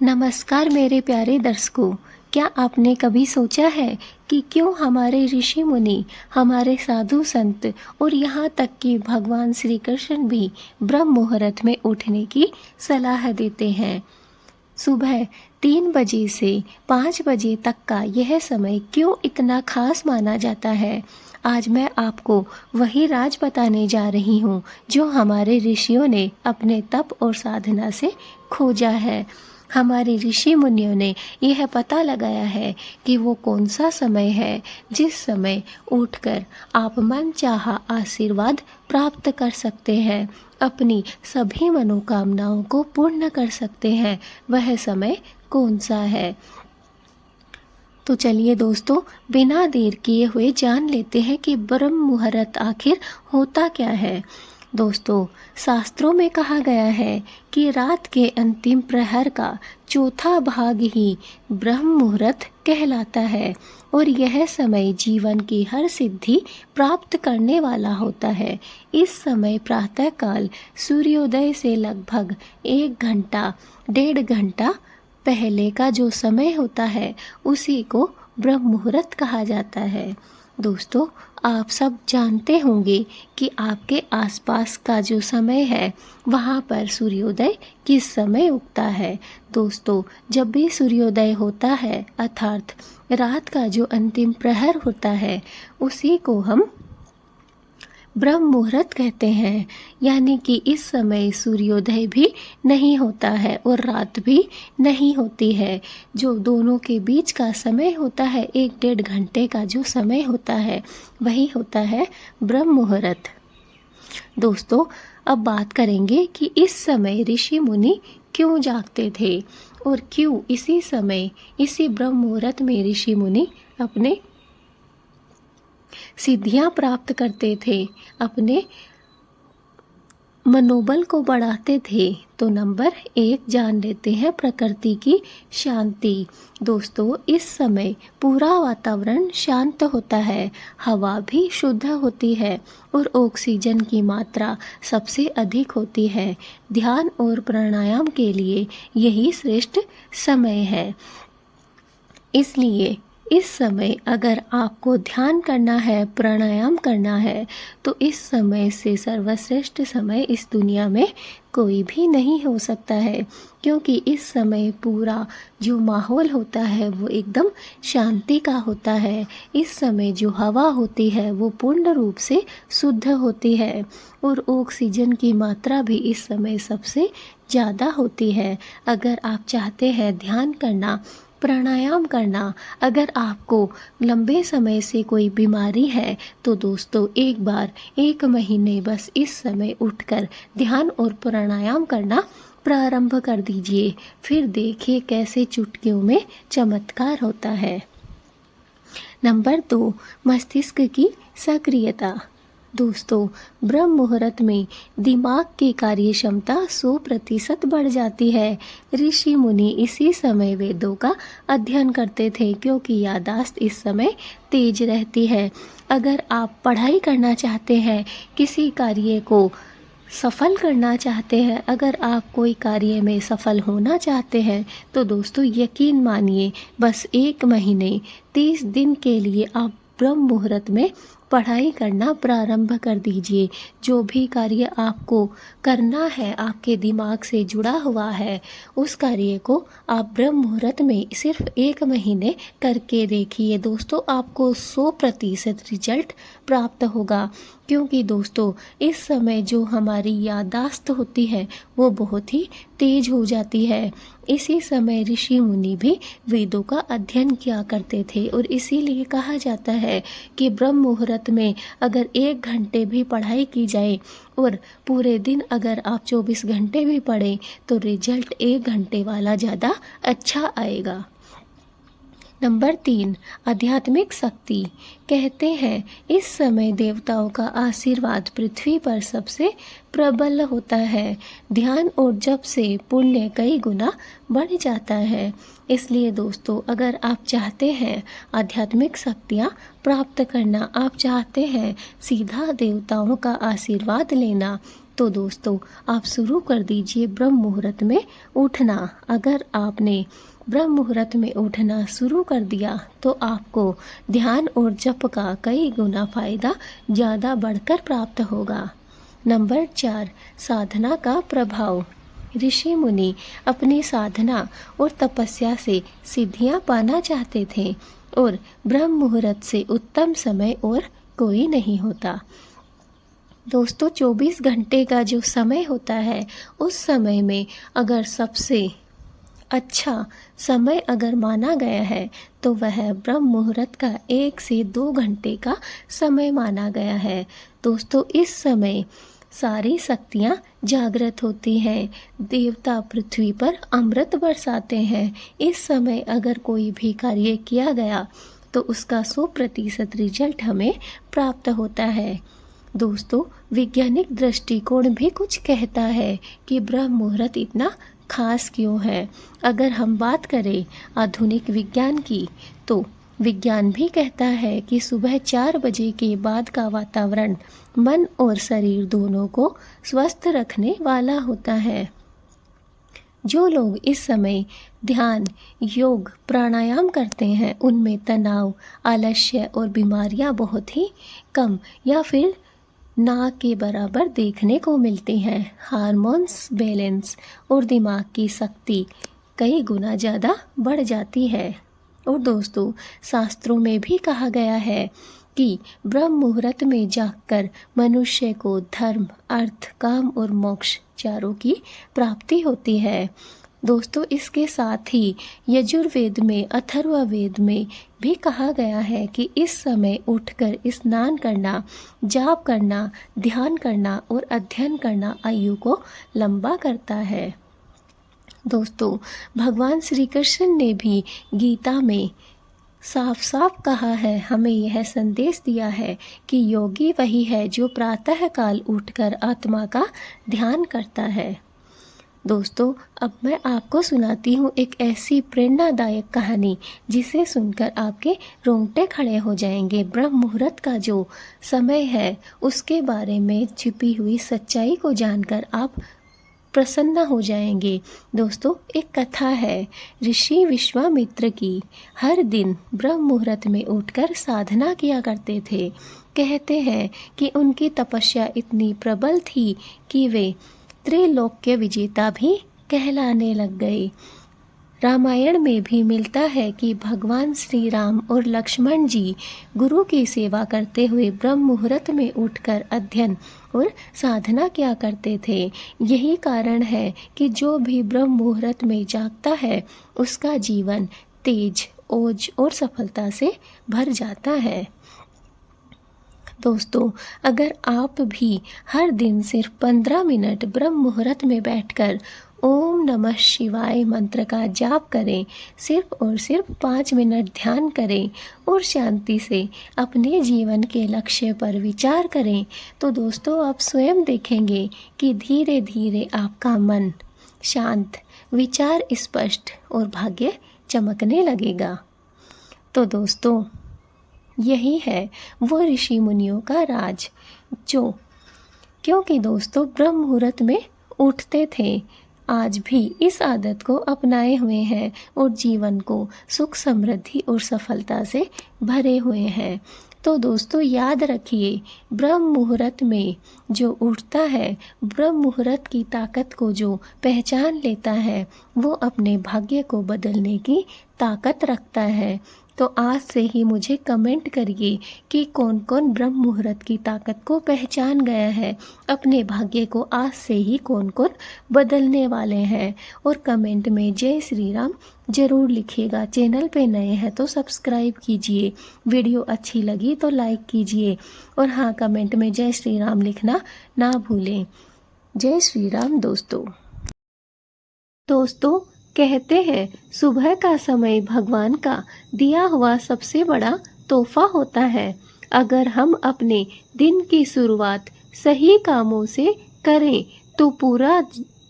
नमस्कार मेरे प्यारे दर्शकों। क्या आपने कभी सोचा है कि क्यों हमारे ऋषि मुनि, हमारे साधु संत और यहाँ तक कि भगवान श्री कृष्ण भी ब्रह्म मुहूर्त में उठने की सलाह देते हैं? सुबह 3 बजे से 5 बजे तक का यह समय क्यों इतना खास माना जाता है? आज मैं आपको वही राज बताने जा रही हूँ जो हमारे ऋषियों ने अपने तप और साधना से खोजा है। हमारे ऋषि मुनियों ने यह पता लगाया है कि वो कौन सा समय है जिस समय उठकर आप मनचाहा आशीर्वाद प्राप्त कर सकते हैं, अपनी सभी मनोकामनाओं को पूर्ण कर सकते हैं। वह समय कौन सा है? तो चलिए दोस्तों, बिना देर किए हुए जान लेते हैं कि ब्रह्म मुहूर्त आखिर होता क्या है। दोस्तों, शास्त्रों में कहा गया है कि रात के अंतिम प्रहर का चौथा भाग ही ब्रह्म मुहूर्त कहलाता है और यह समय जीवन की हर सिद्धि प्राप्त करने वाला होता है। इस समय प्रातःकाल सूर्योदय से लगभग 1 घंटा 1.5 घंटा पहले का जो समय होता है उसी को ब्रह्म मुहूर्त कहा जाता है। दोस्तों, आप सब जानते होंगे कि आपके आसपास का जो समय है वहाँ पर सूर्योदय किस समय उगता है। दोस्तों, जब भी सूर्योदय होता है अर्थात रात का जो अंतिम प्रहर होता है उसी को हम ब्रह्म मुहूर्त कहते हैं। यानी कि इस समय सूर्योदय भी नहीं होता है और रात भी नहीं होती है। जो दोनों के बीच का समय होता है 1-1.5 घंटे का जो समय होता है वही होता है ब्रह्म मुहूर्त। दोस्तों, अब बात करेंगे कि इस समय ऋषि मुनि क्यों जागते थे और क्यों इसी समय इसी ब्रह्म मुहूर्त में ऋषि मुनि अपने सिद्धियां प्राप्त करते थे, अपने मनोबल को बढ़ाते थे। तो नंबर 1 जान लेते हैं प्रकृति की शांति। दोस्तों, इस समय पूरा वातावरण शांत होता है, हवा भी शुद्ध होती है और ऑक्सीजन की मात्रा सबसे अधिक होती है। ध्यान और प्राणायाम के लिए यही श्रेष्ठ समय है। इसलिए इस समय अगर आपको ध्यान करना है, प्राणायाम करना है, तो इस समय से सर्वश्रेष्ठ समय इस दुनिया में कोई भी नहीं हो सकता है, क्योंकि इस समय पूरा जो माहौल होता है वो एकदम शांति का होता है। इस समय जो हवा होती है वो पूर्ण रूप से शुद्ध होती है और ऑक्सीजन की मात्रा भी इस समय सबसे ज़्यादा होती है। अगर आप चाहते हैं ध्यान करना, प्राणायाम करना, अगर आपको लंबे समय से कोई बीमारी है तो दोस्तों एक बार 1 महीने बस इस समय उठकर ध्यान और प्राणायाम करना प्रारंभ कर दीजिए। फिर देखिए कैसे चुटकियों में चमत्कार होता है। नंबर 2, मस्तिष्क की सक्रियता। दोस्तों, ब्रह्म मुहूर्त में दिमाग की कार्य क्षमता 100% बढ़ जाती है। ऋषि मुनि इसी समय वेदों का अध्ययन करते थे क्योंकि याददाश्त इस समय तेज रहती है। अगर आप पढ़ाई करना चाहते हैं, किसी कार्य को सफल करना चाहते हैं, अगर आप कोई कार्य में सफल होना चाहते हैं तो दोस्तों यकीन मानिए बस 1 महीने 30 दिन के लिए आप ब्रह्म मुहूर्त में पढ़ाई करना प्रारंभ कर दीजिए। जो भी कार्य आपको करना है, आपके दिमाग से जुड़ा हुआ है, उस कार्य को आप ब्रह्म मुहूर्त में सिर्फ 1 महीने करके देखिए। दोस्तों, आपको 100% रिजल्ट प्राप्त होगा, क्योंकि दोस्तों इस समय जो हमारी याददाश्त होती है वो बहुत ही तेज हो जाती है। इसी समय ऋषि मुनि भी वेदों का अध्ययन किया करते थे और इसीलिए कहा जाता है कि ब्रह्म मुहूर्त में अगर 1 घंटे भी पढ़ाई की जाए और पूरे दिन अगर आप 24 घंटे भी पढ़ें तो रिजल्ट 1 घंटे वाला ज़्यादा अच्छा आएगा। नंबर 3, आध्यात्मिक शक्ति। कहते हैं इस समय देवताओं का आशीर्वाद पृथ्वी पर सबसे प्रबल होता है। ध्यान और जप से पुण्य कई गुना बढ़ जाता है। इसलिए दोस्तों, अगर आप चाहते हैं आध्यात्मिक शक्तियाँ प्राप्त करना, आप चाहते हैं सीधा देवताओं का आशीर्वाद लेना, तो दोस्तों आप शुरू कर दीजिए ब्रह्म मुहूर्त में उठना। अगर आपने ब्रह्म मुहूर्त में उठना शुरू कर दिया तो आपको ध्यान और जप का कई गुना फायदा ज़्यादा बढ़कर प्राप्त होगा। नंबर 4, साधना का प्रभाव। ऋषि मुनि अपनी साधना और तपस्या से सिद्धियां पाना चाहते थे और ब्रह्म मुहूर्त से उत्तम समय और कोई नहीं होता। दोस्तों 24 घंटे का जो समय होता है उस समय में अगर सबसे अच्छा समय अगर माना गया है तो वह ब्रह्म मुहूर्त का 1 से 2 घंटे का समय माना गया है। दोस्तों इस समय सारी शक्तियाँ जागृत होती हैं, देवता पृथ्वी पर अमृत बरसाते हैं। इस समय अगर कोई भी कार्य किया गया तो उसका 100% रिजल्ट हमें प्राप्त होता है। दोस्तों वैज्ञानिक दृष्टिकोण भी कुछ कहता है कि ब्रह्म मुहूर्त इतना खास क्यों है। अगर हम बात करें आधुनिक विज्ञान की तो विज्ञान भी कहता है कि सुबह 4 बजे के बाद का वातावरण मन और शरीर दोनों को स्वस्थ रखने वाला होता है। जो लोग इस समय ध्यान, योग, प्राणायाम करते हैं उनमें तनाव, आलस्य और बीमारियां बहुत ही कम या फिर ना के बराबर देखने को मिलती हैं। हार्मोन्स बैलेंस और दिमाग की शक्ति कई गुना ज़्यादा बढ़ जाती है। और दोस्तों शास्त्रों में भी कहा गया है कि ब्रह्म मुहूर्त में जागकर मनुष्य को धर्म, अर्थ, काम और मोक्ष चारों की प्राप्ति होती है। दोस्तों इसके साथ ही यजुर्वेद में, अथर्ववेद में भी कहा गया है कि इस समय उठकर स्नान करना, जाप करना, ध्यान करना और अध्ययन करना आयु को लंबा करता है। दोस्तों भगवान श्री कृष्ण ने भी गीता में साफ साफ कहा है, हमें यह संदेश दिया है कि योगी वही है जो प्रातःकाल उठकर आत्मा का ध्यान करता है। दोस्तों अब मैं आपको सुनाती हूँ एक ऐसी प्रेरणादायक कहानी जिसे सुनकर आपके रोंगटे खड़े हो जाएंगे। ब्रह्म मुहूर्त का जो समय है उसके बारे में छिपी हुई सच्चाई को जानकर आप प्रसन्न हो जाएंगे। दोस्तों एक कथा है ऋषि विश्वामित्र की। हर दिन ब्रह्म मुहूर्त में उठकर साधना किया करते थे। कहते हैं कि उनकी तपस्या इतनी प्रबल थी कि वे त्रैलोक्य विजेता भी कहलाने लग गए। रामायण में भी मिलता है कि भगवान श्री राम और लक्ष्मण जी गुरु की सेवा करते हुए ब्रह्म मुहूर्त में उठकर अध्ययन और साधना किया करते थे। यही कारण है कि जो भी ब्रह्म मुहूर्त में जागता है उसका जीवन तेज, ओज और सफलता से भर जाता है। दोस्तों अगर आप भी हर दिन सिर्फ 15 मिनट ब्रह्म मुहूर्त में बैठकर ओम नमः शिवाय मंत्र का जाप करें, सिर्फ और सिर्फ 5 मिनट ध्यान करें और शांति से अपने जीवन के लक्ष्य पर विचार करें तो दोस्तों आप स्वयं देखेंगे कि धीरे धीरे आपका मन शांत, विचार स्पष्ट और भाग्य चमकने लगेगा। तो दोस्तों यही है वो ऋषि मुनियों का राज क्योंकि दोस्तों ब्रह्म मुहूर्त में उठते थे, आज भी इस आदत को अपनाए हुए हैं और जीवन को सुख, समृद्धि और सफलता से भरे हुए हैं। तो दोस्तों याद रखिए ब्रह्म मुहूर्त में जो उठता है, ब्रह्म मुहूर्त की ताकत को जो पहचान लेता है वो अपने भाग्य को बदलने की ताकत रखता है। तो आज से ही मुझे कमेंट करिए कि कौन कौन ब्रह्म मुहूर्त की ताकत को पहचान गया है, अपने भाग्य को आज से ही कौन कौन बदलने वाले हैं। और कमेंट में जय श्री राम ज़रूर लिखिएगा। चैनल पे नए हैं तो सब्सक्राइब कीजिए, वीडियो अच्छी लगी तो लाइक कीजिए और हाँ कमेंट में जय श्री राम लिखना ना भूलें। जय श्री राम दोस्तों कहते हैं सुबह का समय भगवान का दिया हुआ सबसे बड़ा तोहफा होता है। अगर हम अपने दिन की शुरुआत सही कामों से करें तो पूरा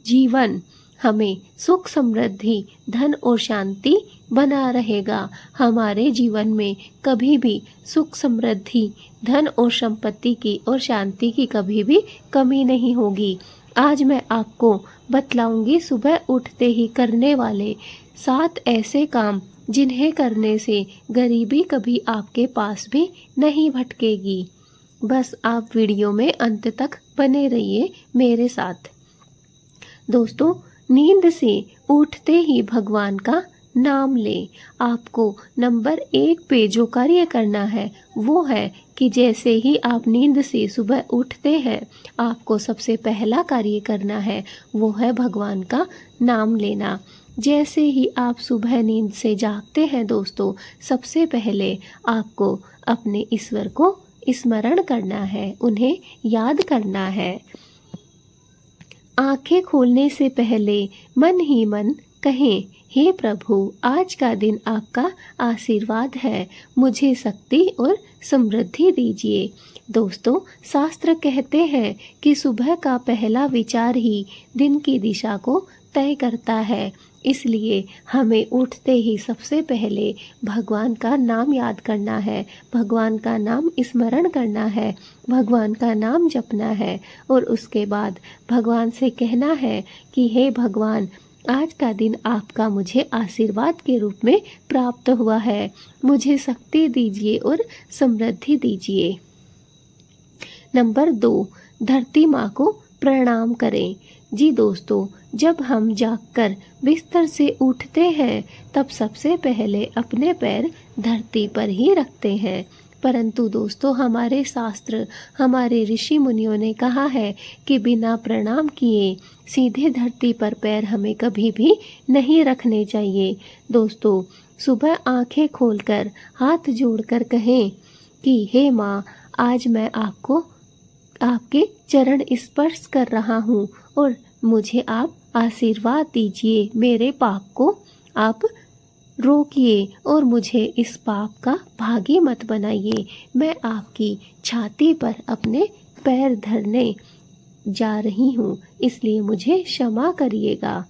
जीवन हमें सुख समृद्धि धन और शांति बना रहेगा। हमारे जीवन में कभी भी सुख समृद्धि धन और संपत्ति की और शांति की कभी भी कमी नहीं होगी। आज मैं आपको बतलाऊंगी सुबह उठते ही करने वाले 7 ऐसे काम जिन्हें करने से गरीबी कभी आपके पास भी नहीं भटकेगी। बस आप वीडियो में अंत तक बने रहिए मेरे साथ। दोस्तों, नींद से उठते ही भगवान का नाम लें। आपको नंबर 1 पे जो कार्य करना है वो है कि जैसे ही आप नींद से सुबह उठते हैं, आपको सबसे पहला कार्य करना है वो है भगवान का नाम लेना। जैसे ही आप सुबह नींद से जागते हैं दोस्तों, सबसे पहले आपको अपने ईश्वर को स्मरण करना है, उन्हें याद करना है। आंखें खोलने से पहले मन ही मन कहें, हे प्रभु, आज का दिन आपका आशीर्वाद है, मुझे शक्ति और समृद्धि दीजिए। दोस्तों, शास्त्र कहते हैं कि सुबह का पहला विचार ही दिन की दिशा को तय करता है। इसलिए हमें उठते ही सबसे पहले भगवान का नाम याद करना है, भगवान का नाम स्मरण करना है, भगवान का नाम जपना है और उसके बाद भगवान से कहना है कि हे भगवान, आज का दिन आपका मुझे आशीर्वाद के रूप में प्राप्त हुआ है, मुझे शक्ति दीजिए और समृद्धि दीजिए। नंबर 2, धरती माँ को प्रणाम करें। जी दोस्तों, जब हम जागकर बिस्तर से उठते हैं तब सबसे पहले अपने पैर धरती पर ही रखते हैं। परंतु दोस्तों, हमारे शास्त्र, हमारे ऋषि मुनियों ने कहा है कि बिना प्रणाम किए सीधे धरती पर पैर हमें कभी भी नहीं रखने चाहिए। दोस्तों, सुबह आंखें खोलकर हाथ जोड़कर कहें कि हे माँ, आज मैं आपके चरण स्पर्श कर रहा हूँ और मुझे आप आशीर्वाद दीजिए, मेरे पाप को आप रोकिए और मुझे इस पाप का भागी मत बनाइए। मैं आपकी छाती पर अपने पैर धरने जा रही हूँ, इसलिए मुझे क्षमा करिएगा।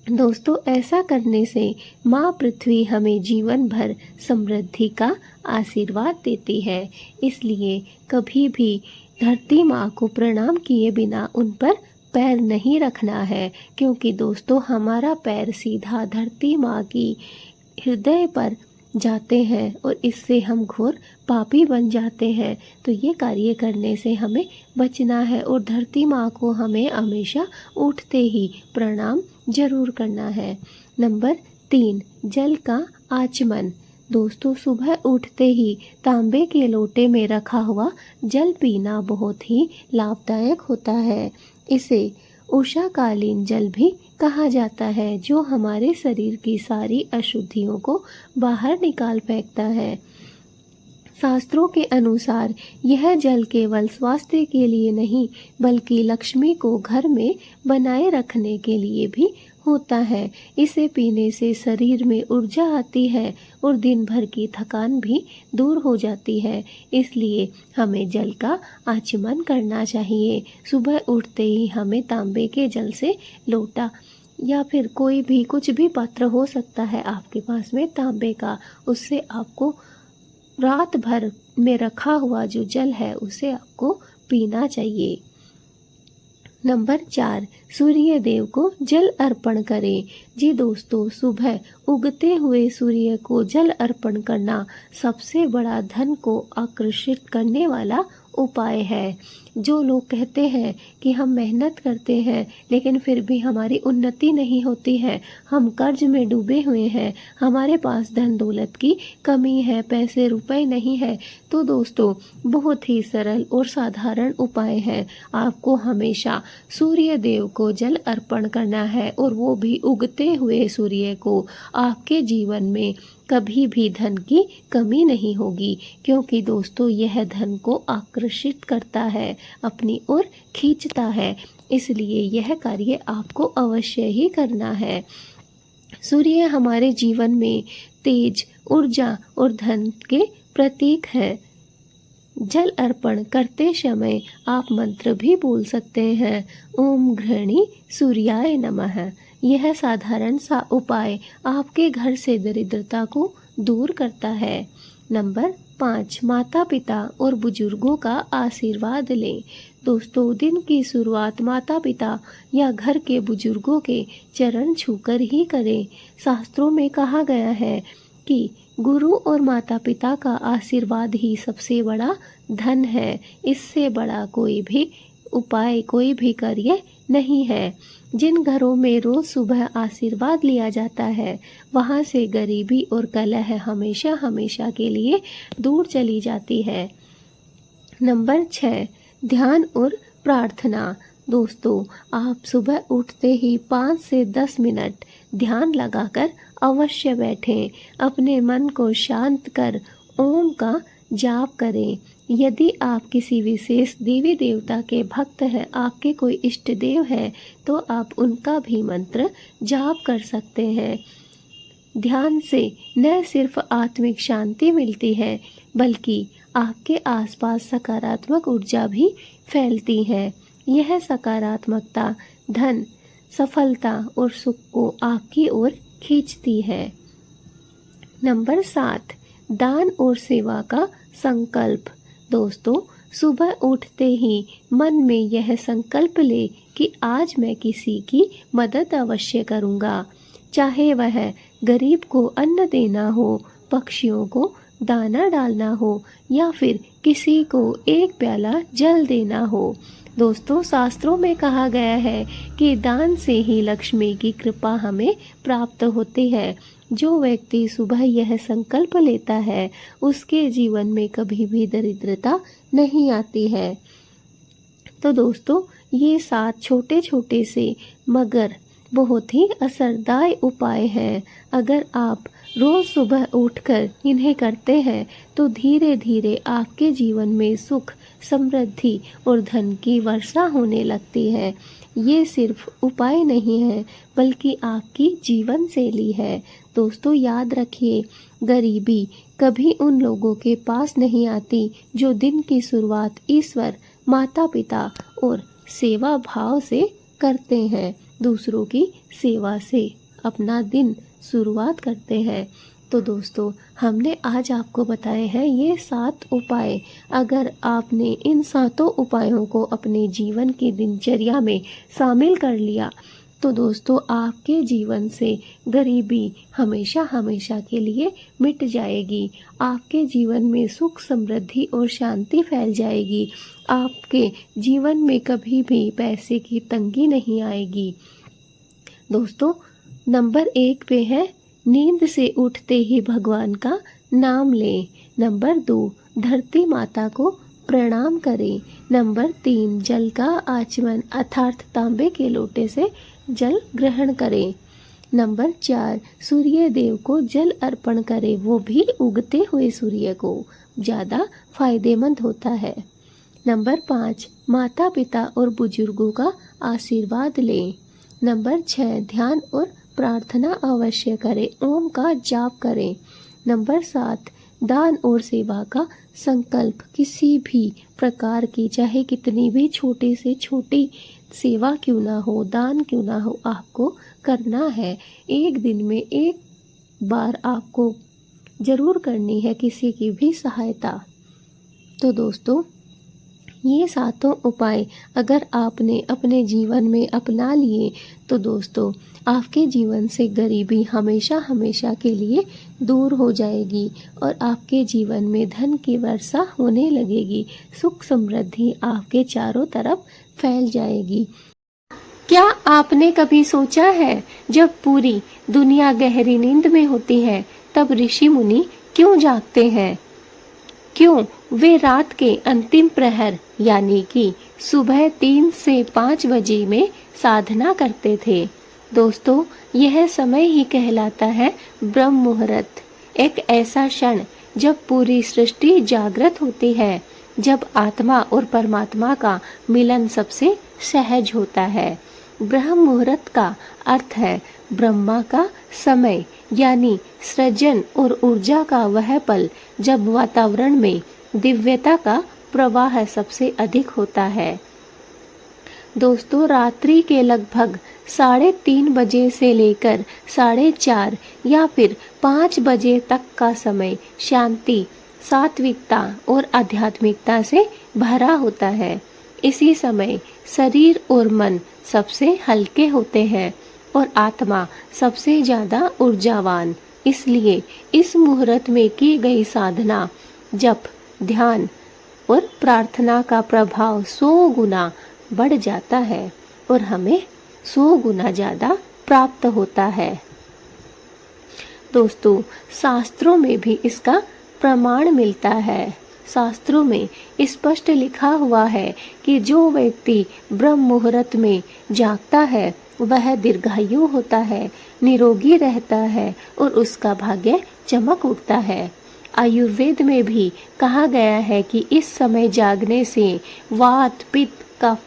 दोस्तों, ऐसा करने से माँ पृथ्वी हमें जीवन भर समृद्धि का आशीर्वाद देती है। इसलिए कभी भी धरती माँ को प्रणाम किए बिना उन पर पैर नहीं रखना है, क्योंकि दोस्तों हमारा पैर सीधा धरती माँ की हृदय पर जाते हैं और इससे हम घोर पापी बन जाते हैं। तो ये कार्य करने से हमें बचना है और धरती माँ को हमें हमेशा उठते ही प्रणाम जरूर करना है। नंबर 3, जल का आचमन। दोस्तों, सुबह उठते ही तांबे के लोटे में रखा हुआ जल पीना बहुत ही लाभदायक होता है। इसे उषाकालीन जल भी कहा जाता है, जो हमारे शरीर की सारी अशुद्धियों को बाहर निकाल फेंकता है। शास्त्रों के अनुसार यह जल केवल स्वास्थ्य के लिए नहीं बल्कि लक्ष्मी को घर में बनाए रखने के लिए भी होता है। इसे पीने से शरीर में ऊर्जा आती है और दिन भर की थकान भी दूर हो जाती है। इसलिए हमें जल का आचमन करना चाहिए। सुबह उठते ही हमें तांबे के जल से लोटा या फिर कोई भी कुछ भी पात्र हो सकता है आपके पास में तांबे का, उससे आपको रात भर में रखा हुआ जो जल है उसे आपको पीना चाहिए। नंबर 4, सूर्य देव को जल अर्पण करें। जी दोस्तों, सुबह उगते हुए सूर्य को जल अर्पण करना सबसे बड़ा धन को आकर्षित करने वाला उपाय है। जो लोग कहते हैं कि हम मेहनत करते हैं लेकिन फिर भी हमारी उन्नति नहीं होती है, हम कर्ज में डूबे हुए हैं, हमारे पास धन दौलत की कमी है, पैसे रुपए नहीं है, तो दोस्तों बहुत ही सरल और साधारण उपाय है। आपको हमेशा सूर्य देव को जल अर्पण करना है और वो भी उगते हुए सूर्य को। आपके जीवन में कभी भी धन की कमी नहीं होगी, क्योंकि दोस्तों यह धन को आकर्षित करता है, अपनी ओर खींचता है। इसलिए यह कार्य आपको अवश्य ही करना है। सूर्य हमारे जीवन में तेज, ऊर्जा और धन के प्रतीक है। जल अर्पण करते समय आप मंत्र भी बोल सकते हैं, ओम घृणी सूर्याय नमः। यह साधारण सा उपाय आपके घर से दरिद्रता को दूर करता है। नंबर 5, माता पिता और बुजुर्गों का आशीर्वाद लें। दोस्तों, दिन की शुरुआत माता पिता या घर के बुजुर्गों के चरण छूकर ही करें। शास्त्रों में कहा गया है कि गुरु और माता पिता का आशीर्वाद ही सबसे बड़ा धन है। इससे बड़ा कोई भी उपाय, कोई भी कार्य नहीं है। जिन घरों में रोज सुबह आशीर्वाद लिया जाता है, वहाँ से गरीबी और कलह हमेशा हमेशा के लिए दूर चली जाती है। नंबर 6, ध्यान और प्रार्थना। दोस्तों, आप सुबह उठते ही 5 से 10 मिनट ध्यान लगाकर अवश्य बैठें। अपने मन को शांत कर ओम का जाप करें। यदि आप किसी विशेष देवी देवता के भक्त हैं, आपके कोई इष्ट देव है, तो आप उनका भी मंत्र जाप कर सकते हैं। ध्यान से न सिर्फ आत्मिक शांति मिलती है, बल्कि आपके आसपास सकारात्मक ऊर्जा भी फैलती है। यह सकारात्मकता धन, सफलता और सुख को आपकी ओर खींचती है। नंबर 7, दान और सेवा का संकल्प। दोस्तों, सुबह उठते ही मन में यह संकल्प ले कि आज मैं किसी की मदद अवश्य करूँगा। चाहे वह गरीब को अन्न देना हो, पक्षियों को दाना डालना हो या फिर किसी को एक प्याला जल देना हो। दोस्तों, शास्त्रों में कहा गया है कि दान से ही लक्ष्मी की कृपा हमें प्राप्त होती है। जो व्यक्ति सुबह यह संकल्प लेता है, उसके जीवन में कभी भी दरिद्रता नहीं आती है। तो दोस्तों, ये 7 छोटे छोटे से मगर बहुत ही असरदार उपाय हैं। अगर आप रोज सुबह उठकर इन्हें करते हैं, तो धीरे धीरे आपके जीवन में सुख, समृद्धि और धन की वर्षा होने लगती है। ये सिर्फ उपाय नहीं है, बल्कि आपकी जीवन शैली है। दोस्तों, याद रखिए, गरीबी कभी उन लोगों के पास नहीं आती जो दिन की शुरुआत ईश्वर, माता पिता और सेवा भाव से करते हैं। दूसरों की सेवा से अपना दिन शुरुआत करते हैं। तो दोस्तों, हमने आज आपको बताए हैं ये 7 उपाय। अगर आपने इन 7 उपायों को अपने जीवन की दिनचर्या में शामिल कर लिया, तो दोस्तों, आपके जीवन से गरीबी हमेशा हमेशा के लिए मिट जाएगी। आपके जीवन में सुख, समृद्धि और शांति फैल जाएगी। आपके जीवन में कभी भी पैसे की तंगी नहीं आएगी। दोस्तों, नंबर 1 पे है, नींद से उठते ही भगवान का नाम लें। नंबर 2, धरती माता को प्रणाम करें। नंबर 3, जल का आचमन अर्थात तांबे के लोटे से जल ग्रहण करें। नंबर 4, सूर्य देव को जल अर्पण करें, वो भी उगते हुए सूर्य को, ज़्यादा फायदेमंद होता है। नंबर 5, माता पिता और बुजुर्गों का आशीर्वाद लें। नंबर 6, ध्यान और प्रार्थना अवश्य करें, ओम का जाप करें। नंबर 7, दान और सेवा का संकल्प। किसी भी प्रकार की, चाहे कितनी भी छोटी से छोटी सेवा क्यों ना हो, दान क्यों ना हो, आपको करना है। एक दिन में एक बार आपको ज़रूर करनी है किसी की भी सहायता। तो दोस्तों, ये 7 उपाय अगर आपने अपने जीवन में अपना लिए, तो दोस्तों, आपके जीवन से गरीबी हमेशा हमेशा के लिए दूर हो जाएगी और आपके जीवन में धन की वर्षा होने लगेगी। सुख समृद्धि आपके चारों तरफ फैल जाएगी। क्या आपने कभी सोचा है, जब पूरी दुनिया गहरी नींद में होती है, तब ऋषि मुनि क्यों जागते हैं? क्यों वे रात के अंतिम प्रहर यानी कि सुबह 3 से 5 बजे में साधना करते थे? दोस्तों, यह समय ही कहलाता है ब्रह्म मुहूर्त, एक ऐसा क्षण जब पूरी सृष्टि जागृत होती है, जब आत्मा और परमात्मा का मिलन सबसे सहज होता है। ब्रह्म मुहूर्त का अर्थ है ब्रह्मा का समय, यानी सृजन और ऊर्जा का वह पल जब वातावरण में दिव्यता का प्रवाह सबसे अधिक होता है। दोस्तों, रात्रि के लगभग 3:30 बजे से लेकर 4:30 या फिर 5 बजे तक का समय शांति, सात्विकता और आध्यात्मिकता से भरा होता है। इसी समय शरीर और मन सबसे हल्के होते हैं और आत्मा सबसे ज्यादा ऊर्जावान। इसलिए इस मुहूर्त में की गई साधना, जप, ध्यान और प्रार्थना का प्रभाव 100 गुना बढ़ जाता है और हमें 100 गुना ज्यादा प्राप्त होता है। दोस्तों, शास्त्रों में भी इसका प्रमाण मिलता है। शास्त्रों में स्पष्ट लिखा हुआ है कि जो व्यक्ति ब्रह्म मुहूर्त में जागता है वह दीर्घायु होता है, निरोगी रहता है और उसका भाग्य चमक उठता है। आयुर्वेद में भी कहा गया है कि इस समय जागने से वात, पित्त, कफ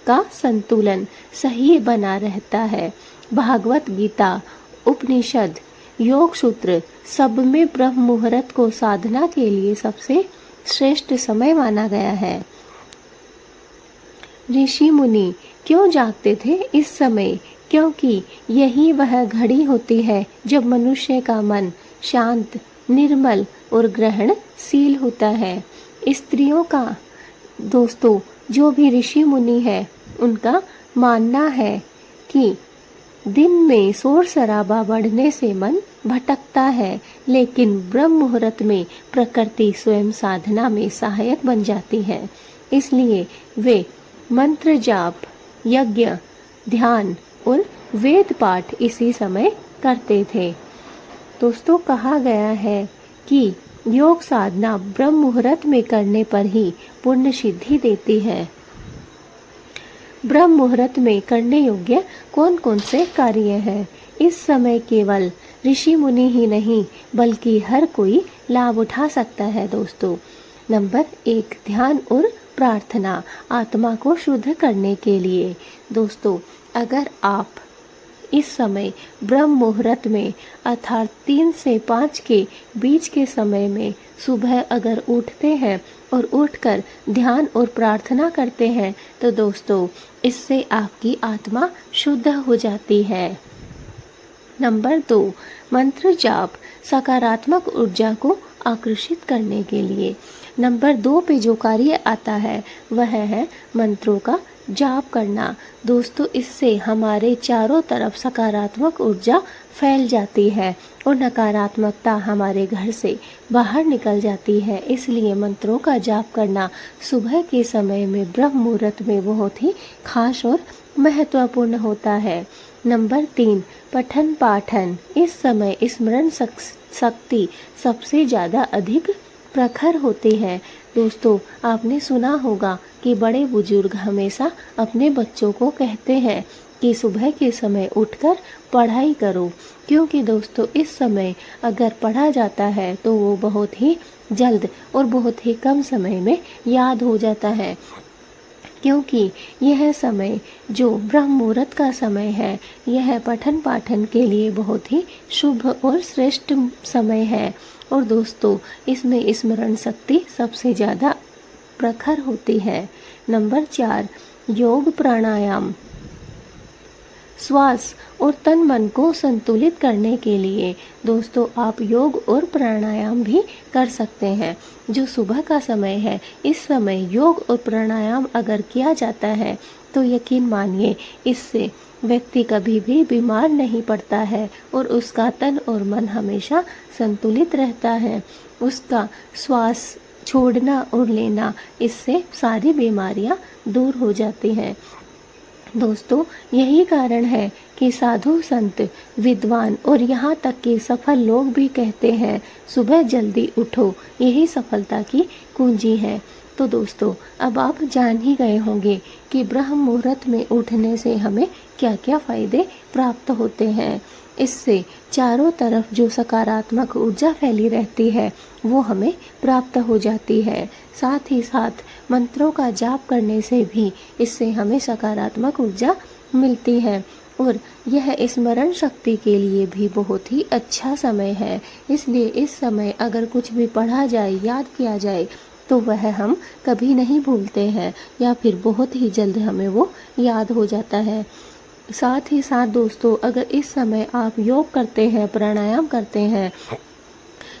का संतुलन सही बना रहता है। भागवत गीता, उपनिषद, योग सूत्र सब में ब्रह्म मुहूर्त को साधना के लिए सबसे श्रेष्ठ समय माना गया है। ऋषि मुनि क्यों जागते थे इस समय? क्योंकि यही वह घड़ी होती है जब मनुष्य का मन शांत, निर्मल और ग्रहणशील होता है। स्त्रियों का, दोस्तों, जो भी ऋषि मुनि है उनका मानना है कि दिन में शोर शराबा बढ़ने से मन भटकता है, लेकिन ब्रह्म मुहूर्त में प्रकृति स्वयं साधना में सहायक बन जाती है। इसलिए वे मंत्र जाप, यज्ञ, ध्यान और वेद पाठ इसी समय करते थे। दोस्तों, कहा गया है कि योग साधना ब्रह्म मुहूर्त में करने पर ही पूर्ण सिद्धि देती है। ब्रह्म मुहूर्त में करने योग्य कौन कौन से कार्य हैं? इस समय केवल ऋषि मुनि ही नहीं बल्कि हर कोई लाभ उठा सकता है। दोस्तों, नंबर 1, ध्यान और प्रार्थना आत्मा को शुद्ध करने के लिए। दोस्तों, अगर आप इस समय ब्रह्म मुहूर्त में अर्थात 3 से 5 के बीच के समय में सुबह अगर उठते हैं और उठकर ध्यान और प्रार्थना करते हैं तो दोस्तों इससे आपकी आत्मा शुद्ध हो जाती है। नंबर 2, मंत्र जाप सकारात्मक ऊर्जा को आकर्षित करने के लिए। नंबर 2 पे जो कार्य आता है वह है मंत्रों का जाप करना। दोस्तों, इससे हमारे चारों तरफ सकारात्मक ऊर्जा फैल जाती है और नकारात्मकता हमारे घर से बाहर निकल जाती है। इसलिए मंत्रों का जाप करना सुबह के समय में ब्रह्म मुहूर्त में बहुत ही खास और महत्वपूर्ण होता है। नंबर 3, पठन पाठन। इस समय स्मरण शक्ति सबसे ज़्यादा अधिक प्रखर होती है। दोस्तों, आपने सुना होगा कि बड़े बुजुर्ग हमेशा अपने बच्चों को कहते हैं कि सुबह के समय उठकर पढ़ाई करो, क्योंकि दोस्तों इस समय अगर पढ़ा जाता है तो वो बहुत ही जल्द और बहुत ही कम समय में याद हो जाता है। क्योंकि यह समय जो ब्रह्म मुहूर्त का समय है यह पठन पाठन के लिए बहुत ही शुभ और श्रेष्ठ समय है। और दोस्तों इसमें स्मरण शक्ति सबसे ज़्यादा प्रखर होती है। नंबर 4, योग प्राणायाम। श्वास और तन मन को संतुलित करने के लिए दोस्तों आप योग और प्राणायाम भी कर सकते हैं। जो सुबह का समय है इस समय योग और प्राणायाम अगर किया जाता है तो यकीन मानिए इससे व्यक्ति कभी भी बीमार नहीं पड़ता है और उसका तन और मन हमेशा संतुलित रहता है। उसका श्वास छोड़ना और लेना, इससे सारी बीमारियां दूर हो जाती हैं। दोस्तों यही कारण है कि साधु संत, विद्वान और यहाँ तक कि सफल लोग भी कहते हैं सुबह जल्दी उठो, यही सफलता की कुंजी है। तो दोस्तों अब आप जान ही गए होंगे कि ब्रह्म मुहूर्त में उठने से हमें क्या क्या फायदे प्राप्त होते हैं। इससे चारों तरफ जो सकारात्मक ऊर्जा फैली रहती है वो हमें प्राप्त हो जाती है। साथ ही साथ मंत्रों का जाप करने से भी इससे हमें सकारात्मक ऊर्जा मिलती है और यह स्मरण शक्ति के लिए भी बहुत ही अच्छा समय है। इसलिए इस समय अगर कुछ भी पढ़ा जाए, याद किया जाए तो वह हम कभी नहीं भूलते हैं या फिर बहुत ही जल्द हमें वो याद हो जाता है। साथ ही साथ दोस्तों, अगर इस समय आप योग करते हैं, प्राणायाम करते हैं,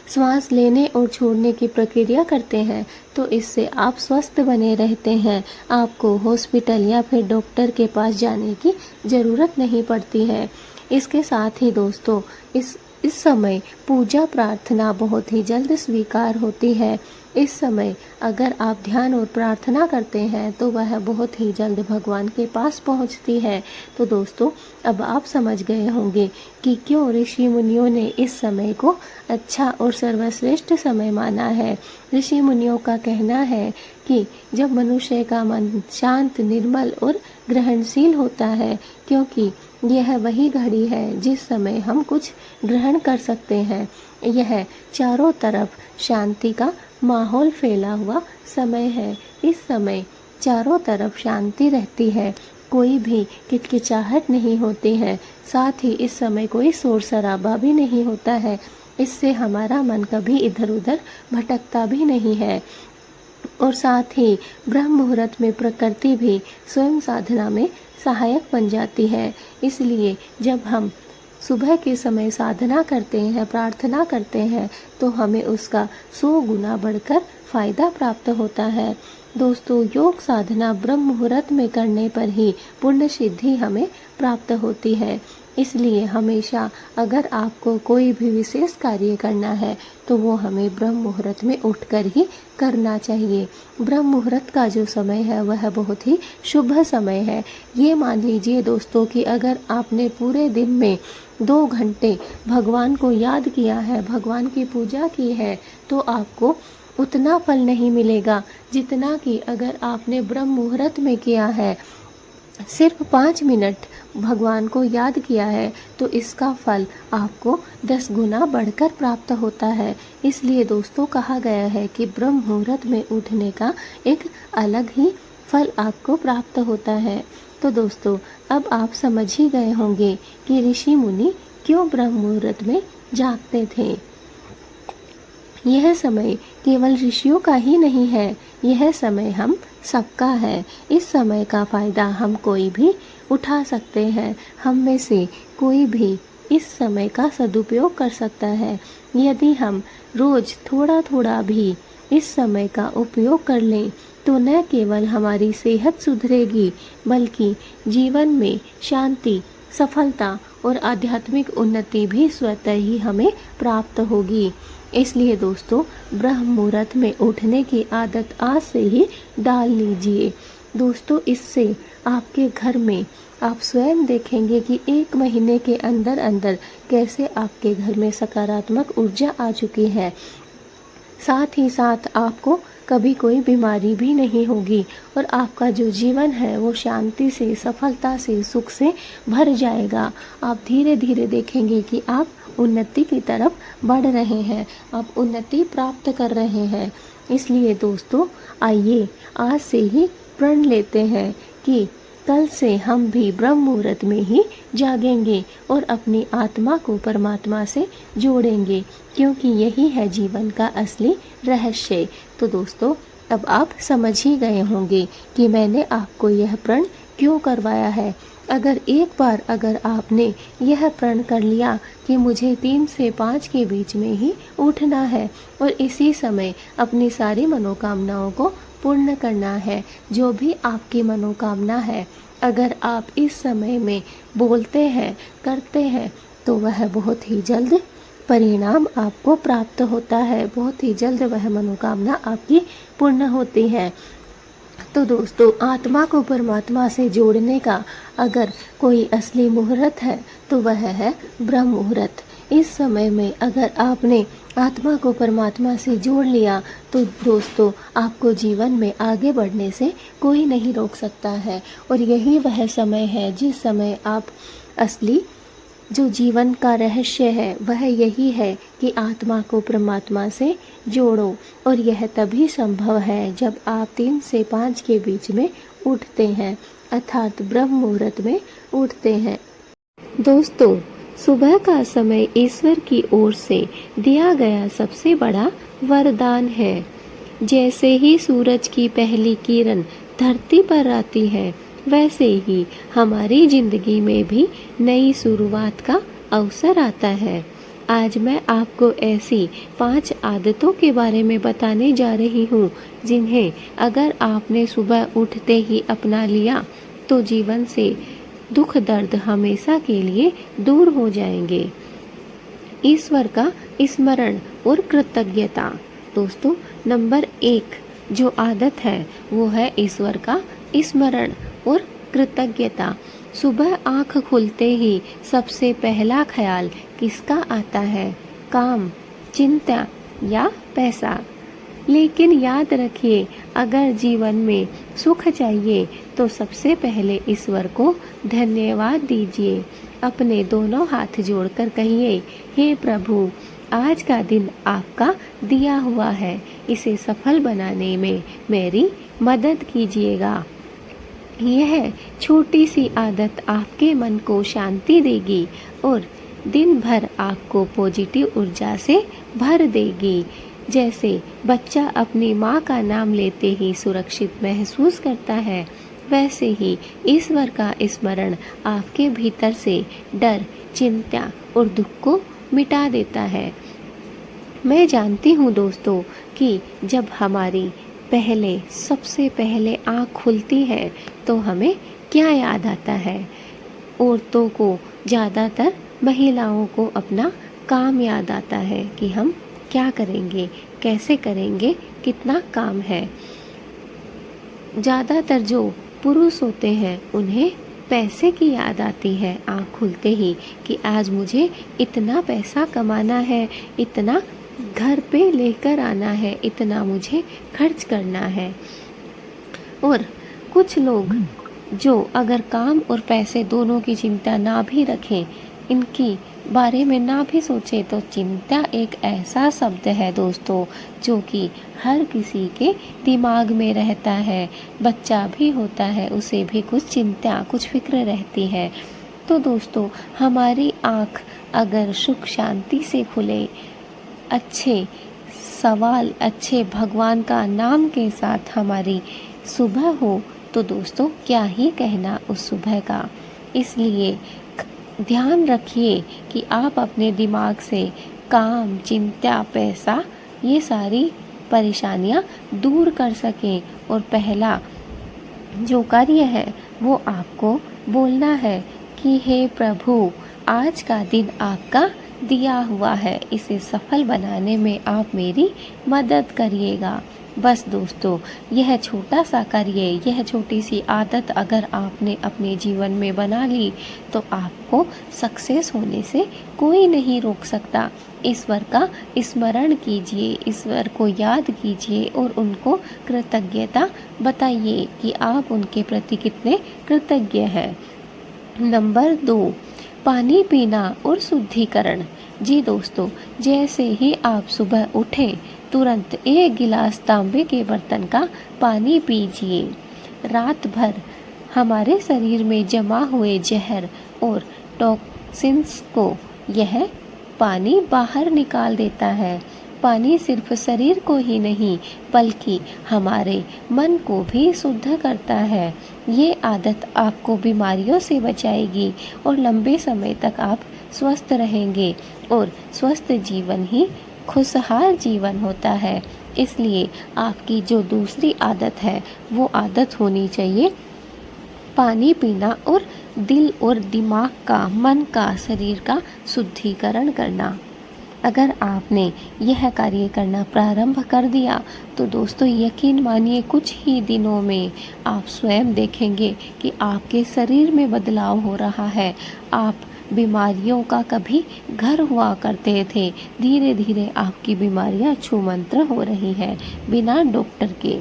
श्वास लेने और छोड़ने की प्रक्रिया करते हैं, तो इससे आप स्वस्थ बने रहते हैं। आपको हॉस्पिटल या फिर डॉक्टर के पास जाने की ज़रूरत नहीं पड़ती है। इसके साथ ही दोस्तों, इस समय पूजा प्रार्थना बहुत ही जल्द स्वीकार होती है। इस समय अगर आप ध्यान और प्रार्थना करते हैं तो वह बहुत ही जल्द भगवान के पास पहुंचती है। तो दोस्तों, अब आप समझ गए होंगे कि क्यों ऋषि मुनियों ने इस समय को अच्छा और सर्वश्रेष्ठ समय माना है। ऋषि मुनियों का कहना है कि जब मनुष्य का मन शांत, निर्मल और ग्रहणशील होता है, क्योंकि यह वही घड़ी है जिस समय हम कुछ ग्रहण कर सकते हैं। यह चारों तरफ शांति का माहौल फैला हुआ समय है। इस समय चारों तरफ शांति रहती है, कोई भी किचकिचाहट नहीं होती है। साथ ही इस समय कोई शोर शराबा भी नहीं होता है। इससे हमारा मन कभी इधर उधर भटकता भी नहीं है। और साथ ही ब्रह्म मुहूर्त में प्रकृति भी स्वयं साधना में सहायक बन जाती है। इसलिए जब हम सुबह के समय साधना करते हैं, प्रार्थना करते हैं, तो हमें उसका 100 गुना बढ़कर फायदा प्राप्त होता है। दोस्तों, योग साधना ब्रह्म मुहूर्त में करने पर ही पुण्य सिद्धि हमें प्राप्त होती है। इसलिए हमेशा अगर आपको कोई भी विशेष कार्य करना है तो वो हमें ब्रह्म मुहूर्त में उठकर ही करना चाहिए। ब्रह्म मुहूर्त का जो समय है वह बहुत ही शुभ समय है। ये मान लीजिए दोस्तों कि अगर आपने पूरे दिन में 2 घंटे भगवान को याद किया है, भगवान की पूजा की है, तो आपको उतना फल नहीं मिलेगा जितना कि अगर आपने ब्रह्म मुहूर्त में किया है। सिर्फ 5 मिनट भगवान को याद किया है तो इसका फल आपको 10 गुना बढ़कर प्राप्त होता है। इसलिए दोस्तों, कहा गया है कि ब्रह्म मुहूर्त में उठने का एक अलग ही फल आपको प्राप्त होता है। तो दोस्तों, अब आप समझ ही गए होंगे कि ऋषि मुनि क्यों ब्रह्म मुहूर्त में जागते थे। यह समय केवल ऋषियों का ही नहीं है, यह समय हम सबका है। इस समय का फायदा हम कोई भी उठा सकते हैं। हम में से कोई भी इस समय का सदुपयोग कर सकता है। यदि हम रोज थोड़ा थोड़ा भी इस समय का उपयोग कर लें तो न केवल हमारी सेहत सुधरेगी, बल्कि जीवन में शांति, सफलता और आध्यात्मिक उन्नति भी स्वतः ही हमें प्राप्त होगी। इसलिए दोस्तों, ब्रह्म मुहूर्त में उठने की आदत आज से ही डाल लीजिए। दोस्तों, इससे आपके घर में आप स्वयं देखेंगे कि 1 महीने के अंदर अंदर कैसे आपके घर में सकारात्मक ऊर्जा आ चुकी है। साथ ही साथ आपको कभी कोई बीमारी भी नहीं होगी और आपका जो जीवन है वो शांति से, सफलता से, सुख से भर जाएगा। आप धीरे धीरे देखेंगे कि आप उन्नति की तरफ बढ़ रहे हैं, आप उन्नति प्राप्त कर रहे हैं। इसलिए दोस्तों, आइए आज से ही प्रण लेते हैं कि कल से हम भी ब्रह्म मुहूर्त में ही जागेंगे और अपनी आत्मा को परमात्मा से जोड़ेंगे, क्योंकि यही है जीवन का असली रहस्य। तो दोस्तों, अब आप समझ ही गए होंगे कि मैंने आपको यह प्रण क्यों करवाया है। अगर आपने यह प्रण कर लिया कि मुझे 3 से 5 के बीच में ही उठना है और इसी समय अपनी सारी मनोकामनाओं को पूर्ण करना है, जो भी आपकी मनोकामना है, अगर आप इस समय में बोलते हैं, करते हैं, तो वह बहुत ही जल्द परिणाम आपको प्राप्त होता है। बहुत ही जल्द वह मनोकामना आपकी पूर्ण होती है। तो दोस्तों, आत्मा को परमात्मा से जोड़ने का अगर कोई असली मुहूर्त है तो वह है ब्रह्म मुहूर्त। इस समय में अगर आपने आत्मा को परमात्मा से जोड़ लिया तो दोस्तों, आपको जीवन में आगे बढ़ने से कोई नहीं रोक सकता है। और यही वह समय है जिस समय आप असली जो जीवन का रहस्य है वह यही है कि आत्मा को परमात्मा से जोड़ो। और यह तभी संभव है जब आप 3 से 5 के बीच में उठते हैं, अर्थात ब्रह्म मुहूर्त में उठते हैं। दोस्तों, सुबह का समय ईश्वर की ओर से दिया गया सबसे बड़ा वरदान है। जैसे ही सूरज की पहली किरण धरती पर आती है, वैसे ही हमारी जिंदगी में भी नई शुरुआत का अवसर आता है। आज मैं आपको ऐसी 5 आदतों के बारे में बताने जा रही हूँ, जिन्हें अगर आपने सुबह उठते ही अपना लिया तो जीवन से दुख दर्द हमेशा के लिए दूर हो जाएंगे। ईश्वर का स्मरण और कृतज्ञता। दोस्तों, नंबर 1 जो आदत है वो है ईश्वर का स्मरण और कृतज्ञता। सुबह आँख खुलते ही सबसे पहला ख्याल किसका आता है? काम, चिंता या पैसा? लेकिन याद रखिए, अगर जीवन में सुख चाहिए तो सबसे पहले ईश्वर को धन्यवाद दीजिए। अपने दोनों हाथ जोड़कर कहिए, हे प्रभु, आज का दिन आपका दिया हुआ है, इसे सफल बनाने में मेरी मदद कीजिएगा। यह छोटी सी आदत आपके मन को शांति देगी और दिन भर आपको पॉजिटिव ऊर्जा से भर देगी। जैसे बच्चा अपनी माँ का नाम लेते ही सुरक्षित महसूस करता है, वैसे ही ईश्वर का स्मरण आपके भीतर से डर, चिंता और दुख को मिटा देता है। मैं जानती हूँ दोस्तों कि जब हमारी सबसे पहले आँख खुलती है तो हमें क्या याद आता है? औरतों को, ज़्यादातर महिलाओं को अपना काम याद आता है कि हम क्या करेंगे, कैसे करेंगे, कितना काम है। ज़्यादातर जो पुरुष होते हैं उन्हें पैसे की याद आती है आँख खुलते ही कि आज मुझे इतना पैसा कमाना है, इतना घर पे लेकर आना है, इतना मुझे खर्च करना है। और कुछ लोग जो अगर काम और पैसे दोनों की चिंता ना भी रखें, इनकी बारे में ना भी सोचे, तो चिंता एक ऐसा शब्द है दोस्तों जो कि हर किसी के दिमाग में रहता है। बच्चा भी होता है, उसे भी कुछ चिंता, कुछ फिक्र रहती है। तो दोस्तों, हमारी आँख अगर सुख शांति से खुले, अच्छे सवाल, अच्छे भगवान का नाम के साथ हमारी सुबह हो, तो दोस्तों क्या ही कहना उस सुबह का। इसलिए ध्यान रखिए कि आप अपने दिमाग से काम, चिंता, पैसा, ये सारी परेशानियां दूर कर सकें। और पहला जो कार्य है वो आपको बोलना है कि हे प्रभु, आज का दिन आपका दिया हुआ है, इसे सफल बनाने में आप मेरी मदद करिएगा। बस दोस्तों, यह छोटा सा कार्य, यह छोटी सी आदत अगर आपने अपने जीवन में बना ली तो आपको सक्सेस होने से कोई नहीं रोक सकता। ईश्वर का स्मरण कीजिए, ईश्वर को याद कीजिए और उनको कृतज्ञता बताइए कि आप उनके प्रति कितने कृतज्ञ हैं। नंबर 2, पानी पीना और शुद्धिकरण। जी दोस्तों, जैसे ही आप सुबह उठें, तुरंत 1 गिलास तांबे के बर्तन का पानी पीजिए। रात भर हमारे शरीर में जमा हुए जहर और टॉक्सिन्स को यह पानी बाहर निकाल देता है। पानी सिर्फ शरीर को ही नहीं बल्कि हमारे मन को भी शुद्ध करता है। ये आदत आपको बीमारियों से बचाएगी और लंबे समय तक आप स्वस्थ रहेंगे। और स्वस्थ जीवन ही खुशहाल जीवन होता है। इसलिए आपकी जो दूसरी आदत है वो आदत होनी चाहिए पानी पीना और दिल और दिमाग का, मन का, शरीर का शुद्धिकरण करना। अगर आपने यह कार्य करना प्रारंभ कर दिया तो दोस्तों यकीन मानिए कुछ ही दिनों में आप स्वयं देखेंगे कि आपके शरीर में बदलाव हो रहा है। आप बीमारियों का कभी घर हुआ करते थे, धीरे धीरे आपकी बीमारियां छूमंतर हो रही हैं बिना डॉक्टर के।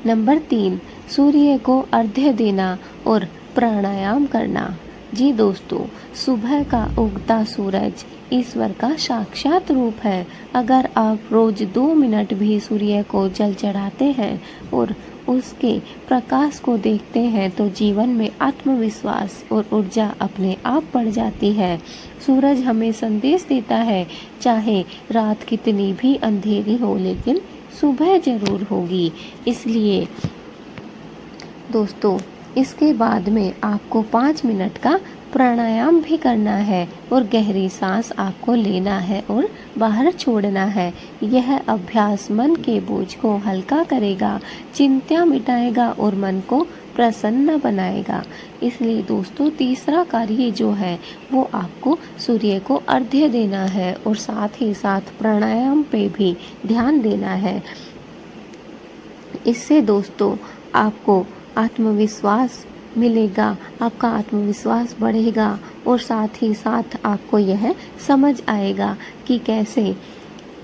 नंबर 3, सूर्य को अर्घ्य देना और प्राणायाम करना। जी दोस्तों, सुबह का उगता सूरज ईश्वर का साक्षात रूप है। अगर आप रोज 2 मिनट भी सूर्य को जल चढ़ाते हैं और उसके प्रकाश को देखते हैं तो जीवन में आत्मविश्वास और ऊर्जा अपने आप बढ़ जाती है। सूरज हमें संदेश देता है, चाहे रात कितनी भी अंधेरी हो, लेकिन सुबह जरूर होगी। इसलिए दोस्तों इसके बाद में आपको 5 मिनट का प्राणायाम भी करना है और गहरी सांस आपको लेना है और बाहर छोड़ना है। यह अभ्यास मन के बोझ को हल्का करेगा, चिंता मिटाएगा और मन को प्रसन्न बनाएगा। इसलिए दोस्तों तीसरा कार्य जो है वो आपको सूर्य को अर्घ्य देना है और साथ ही साथ प्राणायाम पे भी ध्यान देना है। इससे दोस्तों आपको आत्मविश्वास मिलेगा, आपका आत्मविश्वास बढ़ेगा और साथ ही साथ आपको यह समझ आएगा कि कैसे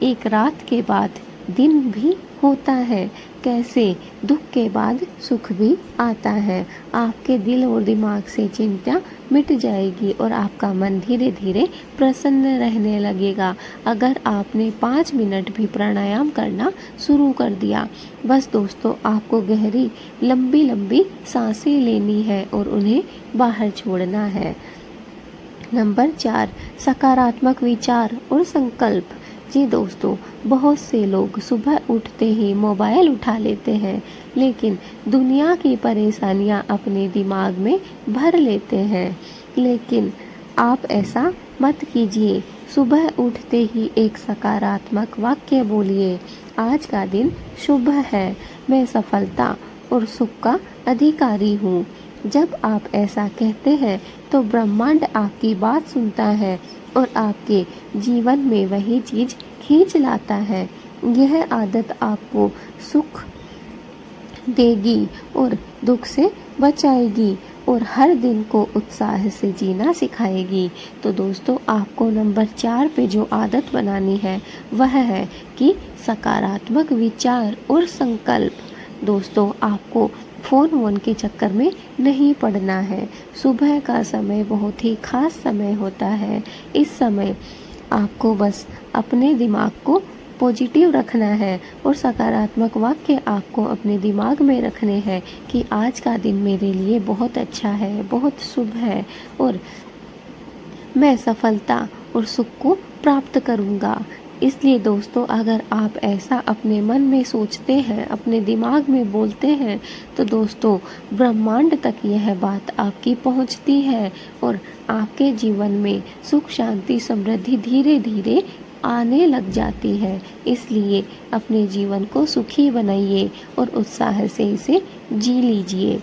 एक रात के बाद दिन भी होता है, कैसे दुख के बाद सुख भी आता है। आपके दिल और दिमाग से चिंता मिट जाएगी और आपका मन धीरे धीरे प्रसन्न रहने लगेगा। अगर आपने 5 मिनट भी प्राणायाम करना शुरू कर दिया, बस दोस्तों आपको गहरी लंबी लंबी सांसें लेनी है और उन्हें बाहर छोड़ना है। नंबर 4, सकारात्मक विचार और संकल्प। जी दोस्तों, बहुत से लोग सुबह उठते ही मोबाइल उठा लेते हैं, लेकिन दुनिया की परेशानियां अपने दिमाग में भर लेते हैं। लेकिन आप ऐसा मत कीजिए। सुबह उठते ही एक सकारात्मक वाक्य बोलिए, आज का दिन शुभ है, मैं सफलता और सुख का अधिकारी हूँ। जब आप ऐसा कहते हैं तो ब्रह्मांड आपकी बात सुनता है और आपके जीवन में वही चीज खींच लाता है। यह आदत आपको सुख देगी और दुख से बचाएगी और हर दिन को उत्साह से जीना सिखाएगी। तो दोस्तों आपको नंबर 4 पे जो आदत बनानी है वह है कि सकारात्मक विचार और संकल्प। दोस्तों आपको फोन के चक्कर में नहीं पड़ना है। सुबह का समय बहुत ही खास समय होता है। इस समय आपको बस अपने दिमाग को पॉजिटिव रखना है और सकारात्मक वाक्य आपको अपने दिमाग में रखने हैं कि आज का दिन मेरे लिए बहुत अच्छा है, बहुत शुभ है और मैं सफलता और सुख को प्राप्त करूंगा। इसलिए दोस्तों अगर आप ऐसा अपने मन में सोचते हैं, अपने दिमाग में बोलते हैं, तो दोस्तों ब्रह्मांड तक यह बात आपकी पहुंचती है और आपके जीवन में सुख शांति समृद्धि धीरे धीरे आने लग जाती है। इसलिए अपने जीवन को सुखी बनाइए और उत्साह से इसे जी लीजिए।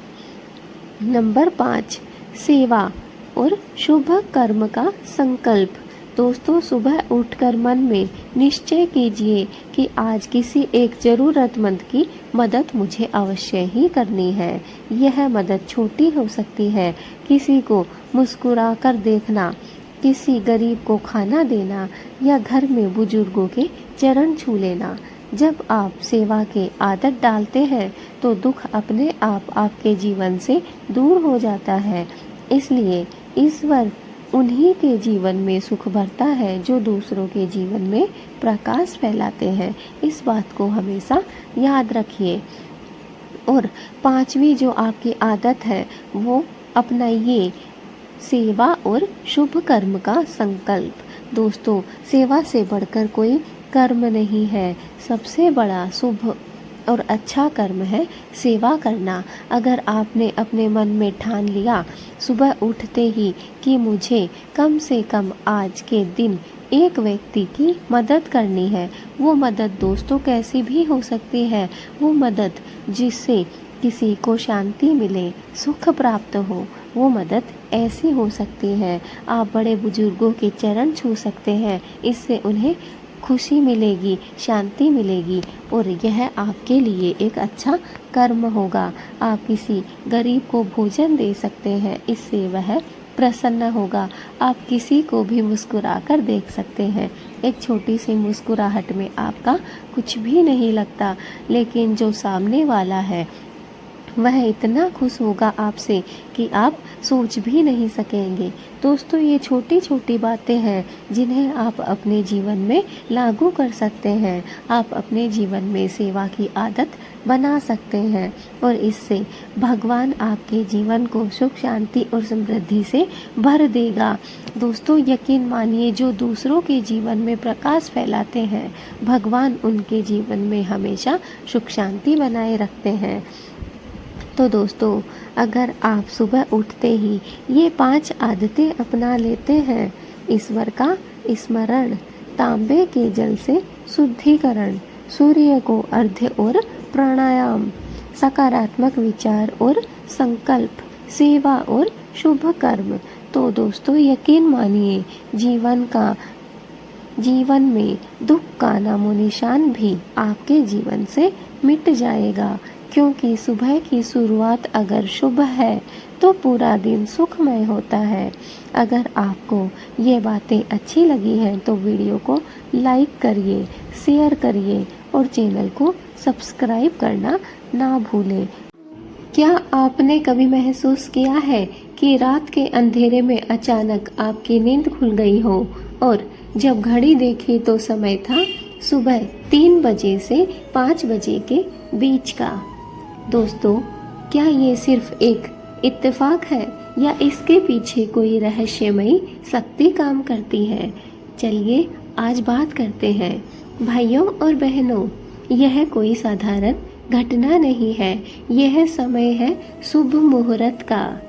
नंबर 5, सेवा और शुभ कर्म का संकल्प। दोस्तों सुबह उठकर मन में निश्चय कीजिए कि आज किसी एक ज़रूरतमंद की मदद मुझे अवश्य ही करनी है। यह मदद छोटी हो सकती है, किसी को मुस्कुरा कर देखना, किसी गरीब को खाना देना या घर में बुजुर्गों के चरण छू लेना। जब आप सेवा के आदत डालते हैं तो दुख अपने आप आपके जीवन से दूर हो जाता है। इसलिए ईश्वर उन्हीं के जीवन में सुख भरता है जो दूसरों के जीवन में प्रकाश फैलाते हैं। इस बात को हमेशा याद रखिए। और 5वीं जो आपकी आदत है वो अपनाइए, सेवा और शुभ कर्म का संकल्प। दोस्तों सेवा से बढ़कर कोई कर्म नहीं है। सबसे बड़ा शुभ और अच्छा कर्म है सेवा करना। अगर आपने अपने मन में ठान लिया सुबह उठते ही कि मुझे कम से कम आज के दिन एक व्यक्ति की मदद करनी है, वो मदद दोस्तों कैसी भी हो सकती है। वो मदद जिससे किसी को शांति मिले, सुख प्राप्त हो, वो मदद ऐसी हो सकती है। आप बड़े बुजुर्गों के चरण छू सकते हैं, इससे उन्हें खुशी मिलेगी, शांति मिलेगी और यह आपके लिए एक अच्छा कर्म होगा। आप किसी गरीब को भोजन दे सकते हैं, इससे वह प्रसन्न होगा। आप किसी को भी मुस्कुरा कर देख सकते हैं। एक छोटी सी मुस्कुराहट में आपका कुछ भी नहीं लगता, लेकिन जो सामने वाला है वह इतना खुश होगा आपसे कि आप सोच भी नहीं सकेंगे। दोस्तों, ये छोटी छोटी बातें हैं जिन्हें आप अपने जीवन में लागू कर सकते हैं। आप अपने जीवन में सेवा की आदत बना सकते हैं और इससे भगवान आपके जीवन को सुख, शांति और समृद्धि से भर देगा। दोस्तों, यकीन मानिए, जो दूसरों के जीवन में प्रकाश फैलाते हैं, भगवान उनके जीवन में हमेशा सुख शांति बनाए रखते हैं। तो दोस्तों, अगर आप सुबह उठते ही ये 5 आदतें अपना लेते हैं: ईश्वर का स्मरण, तांबे के जल से शुद्धिकरण, सूर्य को अर्घ्य और प्राणायाम, सकारात्मक विचार और संकल्प, सेवा और शुभ कर्म, तो दोस्तों यकीन मानिए, जीवन में दुख का नामो निशान भी आपके जीवन से मिट जाएगा। क्योंकि सुबह की शुरुआत अगर शुभ है तो पूरा दिन सुखमय होता है। अगर आपको ये बातें अच्छी लगी हैं तो वीडियो को लाइक करिए, शेयर करिए और चैनल को सब्सक्राइब करना ना भूलें। क्या आपने कभी महसूस किया है कि रात के अंधेरे में अचानक आपकी नींद खुल गई हो और जब घड़ी देखी तो समय था सुबह 3 बजे से 5 बजे के बीच का? दोस्तों, क्या ये सिर्फ एक इत्तेफाक है या इसके पीछे कोई रहस्यमयी शक्ति काम करती है? चलिए आज बात करते हैं। भाइयों और बहनों, यह कोई साधारण घटना नहीं है, यह समय है शुभ मुहूर्त का।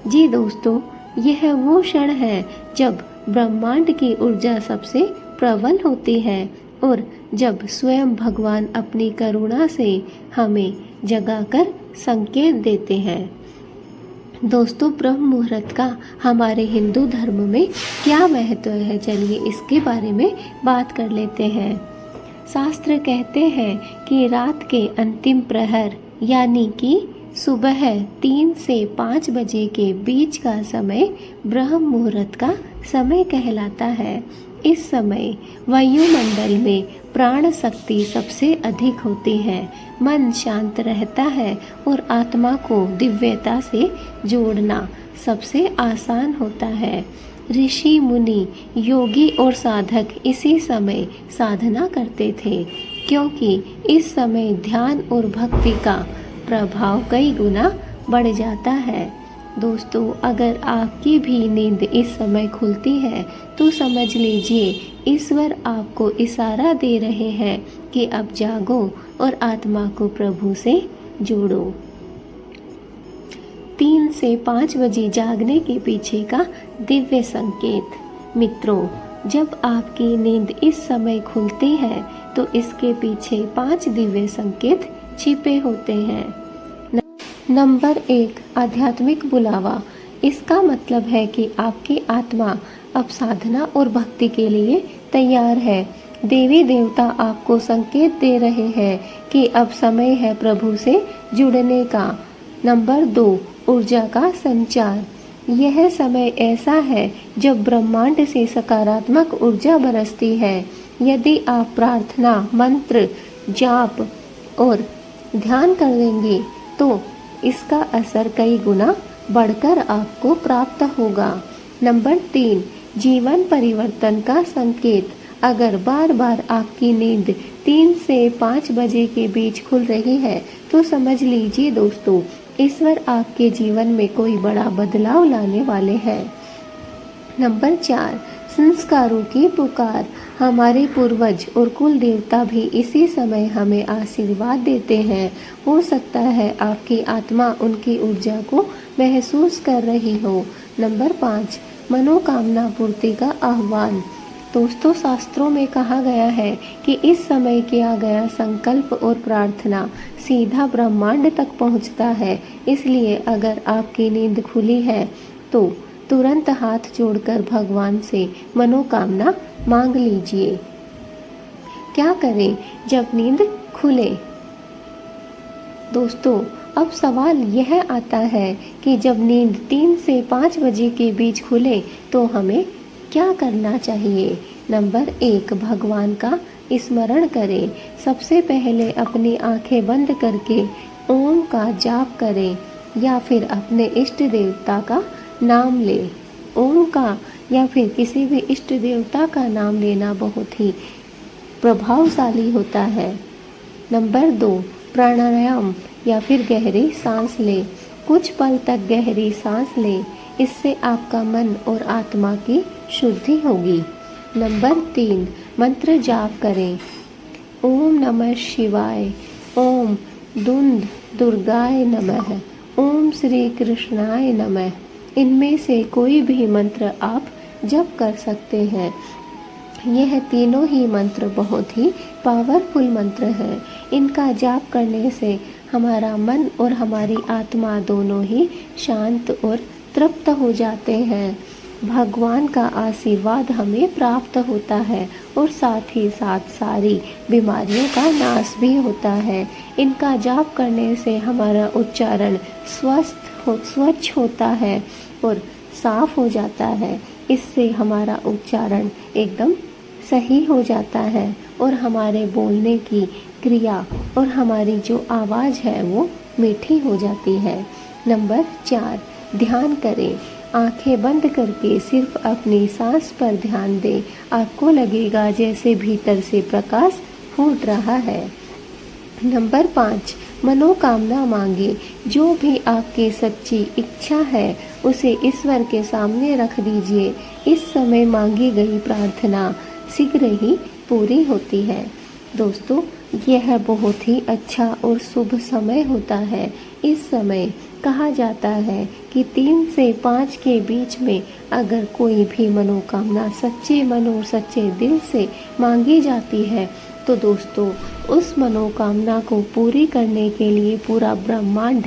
जी दोस्तों, यह वो क्षण है जब ब्रह्मांड की ऊर्जा सबसे प्रबल होती है और जब स्वयं भगवान अपनी करुणा से हमें जगाकर संकेत देते हैं। दोस्तों, ब्रह्म मुहूर्त का हमारे हिंदू धर्म में क्या महत्व है, चलिए इसके बारे में बात कर लेते हैं। शास्त्र कहते हैं कि रात के अंतिम प्रहर यानी कि सुबह 3 से 5 बजे के बीच का समय ब्रह्म मुहूर्त का समय कहलाता है। इस समय वायुमंडल में प्राण शक्ति सबसे अधिक होती है, मन शांत रहता है और आत्मा को दिव्यता से जोड़ना सबसे आसान होता है। ऋषि मुनि, योगी और साधक इसी समय साधना करते थे, क्योंकि इस समय ध्यान और भक्ति का प्रभाव कई गुना बढ़ जाता है। दोस्तों, अगर आपकी भी नींद इस समय खुलती है तो समझ लीजिए ईश्वर आपको इशारा दे रहे हैं कि अब जागो और आत्मा को प्रभु से जोड़ो। 3 से 5 बजे जागने के पीछे का दिव्य संकेत। मित्रों, जब आपकी नींद इस समय खुलती है तो इसके पीछे 5 दिव्य संकेत छिपे होते हैं। नंबर 1, आध्यात्मिक बुलावा। इसका मतलब है कि आपकी आत्मा अब साधना और भक्ति के लिए तैयार है। देवी देवता आपको संकेत दे रहे हैं कि अब समय है प्रभु से जुड़ने का। नंबर 2, ऊर्जा का संचार। यह समय ऐसा है जब ब्रह्मांड से सकारात्मक ऊर्जा बरसती है। यदि आप प्रार्थना, मंत्र, जाप और ध्यान कर लेंगे तो इसका असर कई गुना बढ़कर आपको प्राप्त होगा। नंबर 3, जीवन परिवर्तन का संकेत। अगर बार बार आपकी नींद 3 से 5 बजे के बीच खुल रही है तो समझ लीजिए दोस्तों, ईश्वर आपके जीवन में कोई बड़ा बदलाव लाने वाले हैं। नंबर 4, संस्कारों की पुकार। हमारे पूर्वज और कुल देवता भी इसी समय हमें आशीर्वाद देते हैं। हो सकता है आपकी आत्मा उनकी ऊर्जा को महसूस कर रही हो। नंबर 5, मनोकामना पूर्ति का आह्वान। दोस्तों, शास्त्रों में कहा गया है कि इस समय किया गया संकल्प और प्रार्थना सीधा ब्रह्मांड तक पहुंचता है। इसलिए अगर आपकी नींद खुली है तो तुरंत हाथ जोड़कर भगवान से मनोकामना मांग लीजिए। क्या करें जब नींद खुले? दोस्तों, अब सवाल यह आता है कि जब नींद 3 से 5 बजे के बीच खुले तो हमें क्या करना चाहिए? नंबर 1, भगवान का स्मरण करें। सबसे पहले अपनी आंखें बंद करके ओम का जाप करें या फिर अपने इष्ट देवता का नाम लें। ओम का या फिर किसी भी इष्ट देवता का नाम लेना बहुत ही प्रभावशाली होता है। नंबर 2, प्राणायाम या फिर गहरी सांस लें। कुछ पल तक गहरी सांस लें, इससे आपका मन और आत्मा की शुद्धि होगी। नंबर 3, मंत्र जाप करें। ओम नमः शिवाय, ओम दुंद दुर्गाय नमः, ओम श्री कृष्णाय नमः। इनमें से कोई भी मंत्र आप जप कर सकते हैं। यह तीनों ही मंत्र बहुत ही पावरफुल मंत्र हैं। इनका जाप करने से हमारा मन और हमारी आत्मा दोनों ही शांत और तृप्त हो जाते हैं। भगवान का आशीर्वाद हमें प्राप्त होता है और साथ ही साथ सारी बीमारियों का नाश भी होता है। इनका जाप करने से हमारा उच्चारण स्वच्छ होता है और साफ हो जाता है। इससे हमारा उच्चारण एकदम सही हो जाता है और हमारे बोलने की क्रिया और हमारी जो आवाज़ है वो मीठी हो जाती है। नंबर 4, ध्यान करें। आंखें बंद करके सिर्फ अपनी सांस पर ध्यान दें। आपको लगेगा जैसे भीतर से प्रकाश फूट रहा है। नंबर 5, मनोकामना मांगे। जो भी आपकी सच्ची इच्छा है उसे ईश्वर के सामने रख दीजिए। इस समय मांगी गई प्रार्थना शीघ्र ही पूरी होती है। दोस्तों, यह बहुत ही अच्छा और शुभ समय होता है। इस समय कहा जाता है कि 3 से 5 के बीच में अगर कोई भी मनोकामना सच्चे मन और सच्चे दिल से मांगी जाती है तो दोस्तों उस मनोकामना को पूरी करने के लिए पूरा ब्रह्मांड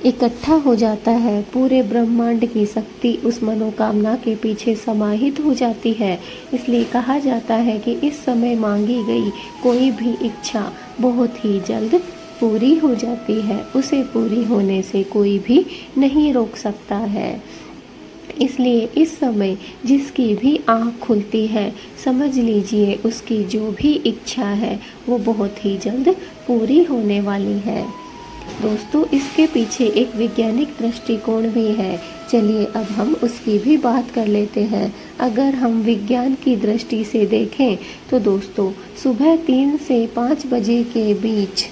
इकट्ठा हो जाता है। पूरे ब्रह्मांड की शक्ति उस मनोकामना के पीछे समाहित हो जाती है। इसलिए कहा जाता है कि इस समय मांगी गई कोई भी इच्छा बहुत ही जल्द पूरी हो जाती है। उसे पूरी होने से कोई भी नहीं रोक सकता है। इसलिए इस समय जिसकी भी आँख खुलती है समझ लीजिए उसकी जो भी इच्छा है वो बहुत ही जल्द पूरी होने वाली है। दोस्तों, इसके पीछे एक वैज्ञानिक दृष्टिकोण भी है। चलिए अब हम उसकी भी बात कर लेते हैं। अगर हम विज्ञान की दृष्टि से देखें तो दोस्तों सुबह 3 से 5 बजे के बीच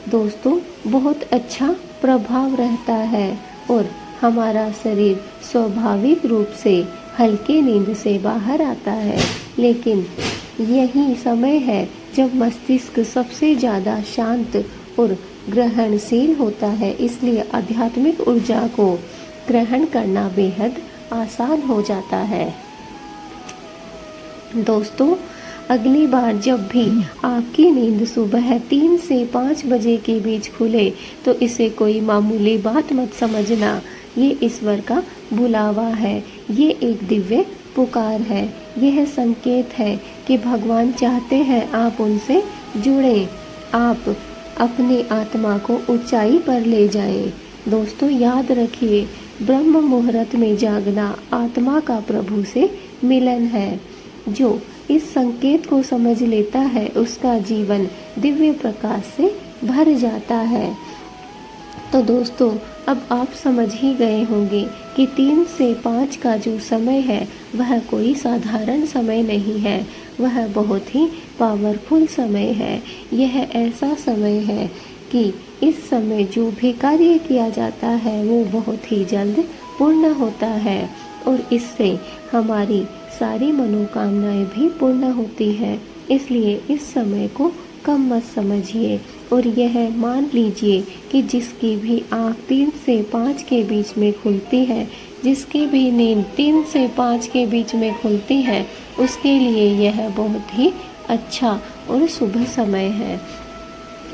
दोस्तों बहुत अच्छा प्रभाव रहता है और हमारा शरीर स्वाभाविक रूप से हल्की नींद से बाहर आता है। लेकिन यही समय है जब मस्तिष्क सबसे ज़्यादा शांत और ग्रहणशील होता है। इसलिए आध्यात्मिक ऊर्जा को ग्रहण करना बेहद आसान हो जाता है। दोस्तों, अगली बार जब भी आपकी नींद सुबह 3 से 5 बजे के बीच खुले तो इसे कोई मामूली बात मत समझना। ये ईश्वर का बुलावा है। ये एक दिव्य पुकार है। यह संकेत है कि भगवान चाहते हैं आप उनसे जुड़ें, आप अपनी आत्मा को ऊंचाई पर ले जाएं। दोस्तों, याद रखिए, ब्रह्म मुहूर्त में जागना आत्मा का प्रभु से मिलन है। जो इस संकेत को समझ लेता है उसका जीवन दिव्य प्रकाश से भर जाता है। तो दोस्तों, अब आप समझ ही गए होंगे कि 3 से 5 का जो समय है वह कोई साधारण समय नहीं है। वह बहुत ही पावरफुल समय है। यह ऐसा समय है कि इस समय जो भी कार्य किया जाता है वो बहुत ही जल्द पूर्ण होता है और इससे हमारी सारी मनोकामनाएं भी पूर्ण होती हैं। इसलिए इस समय को कम मत समझिए और यह मान लीजिए कि जिसकी भी आँख 3 से 5 के बीच में खुलती है, जिसकी भी नींद 3 से 5 के बीच में खुलती है, उसके लिए यह बहुत ही अच्छा और शुभ समय है।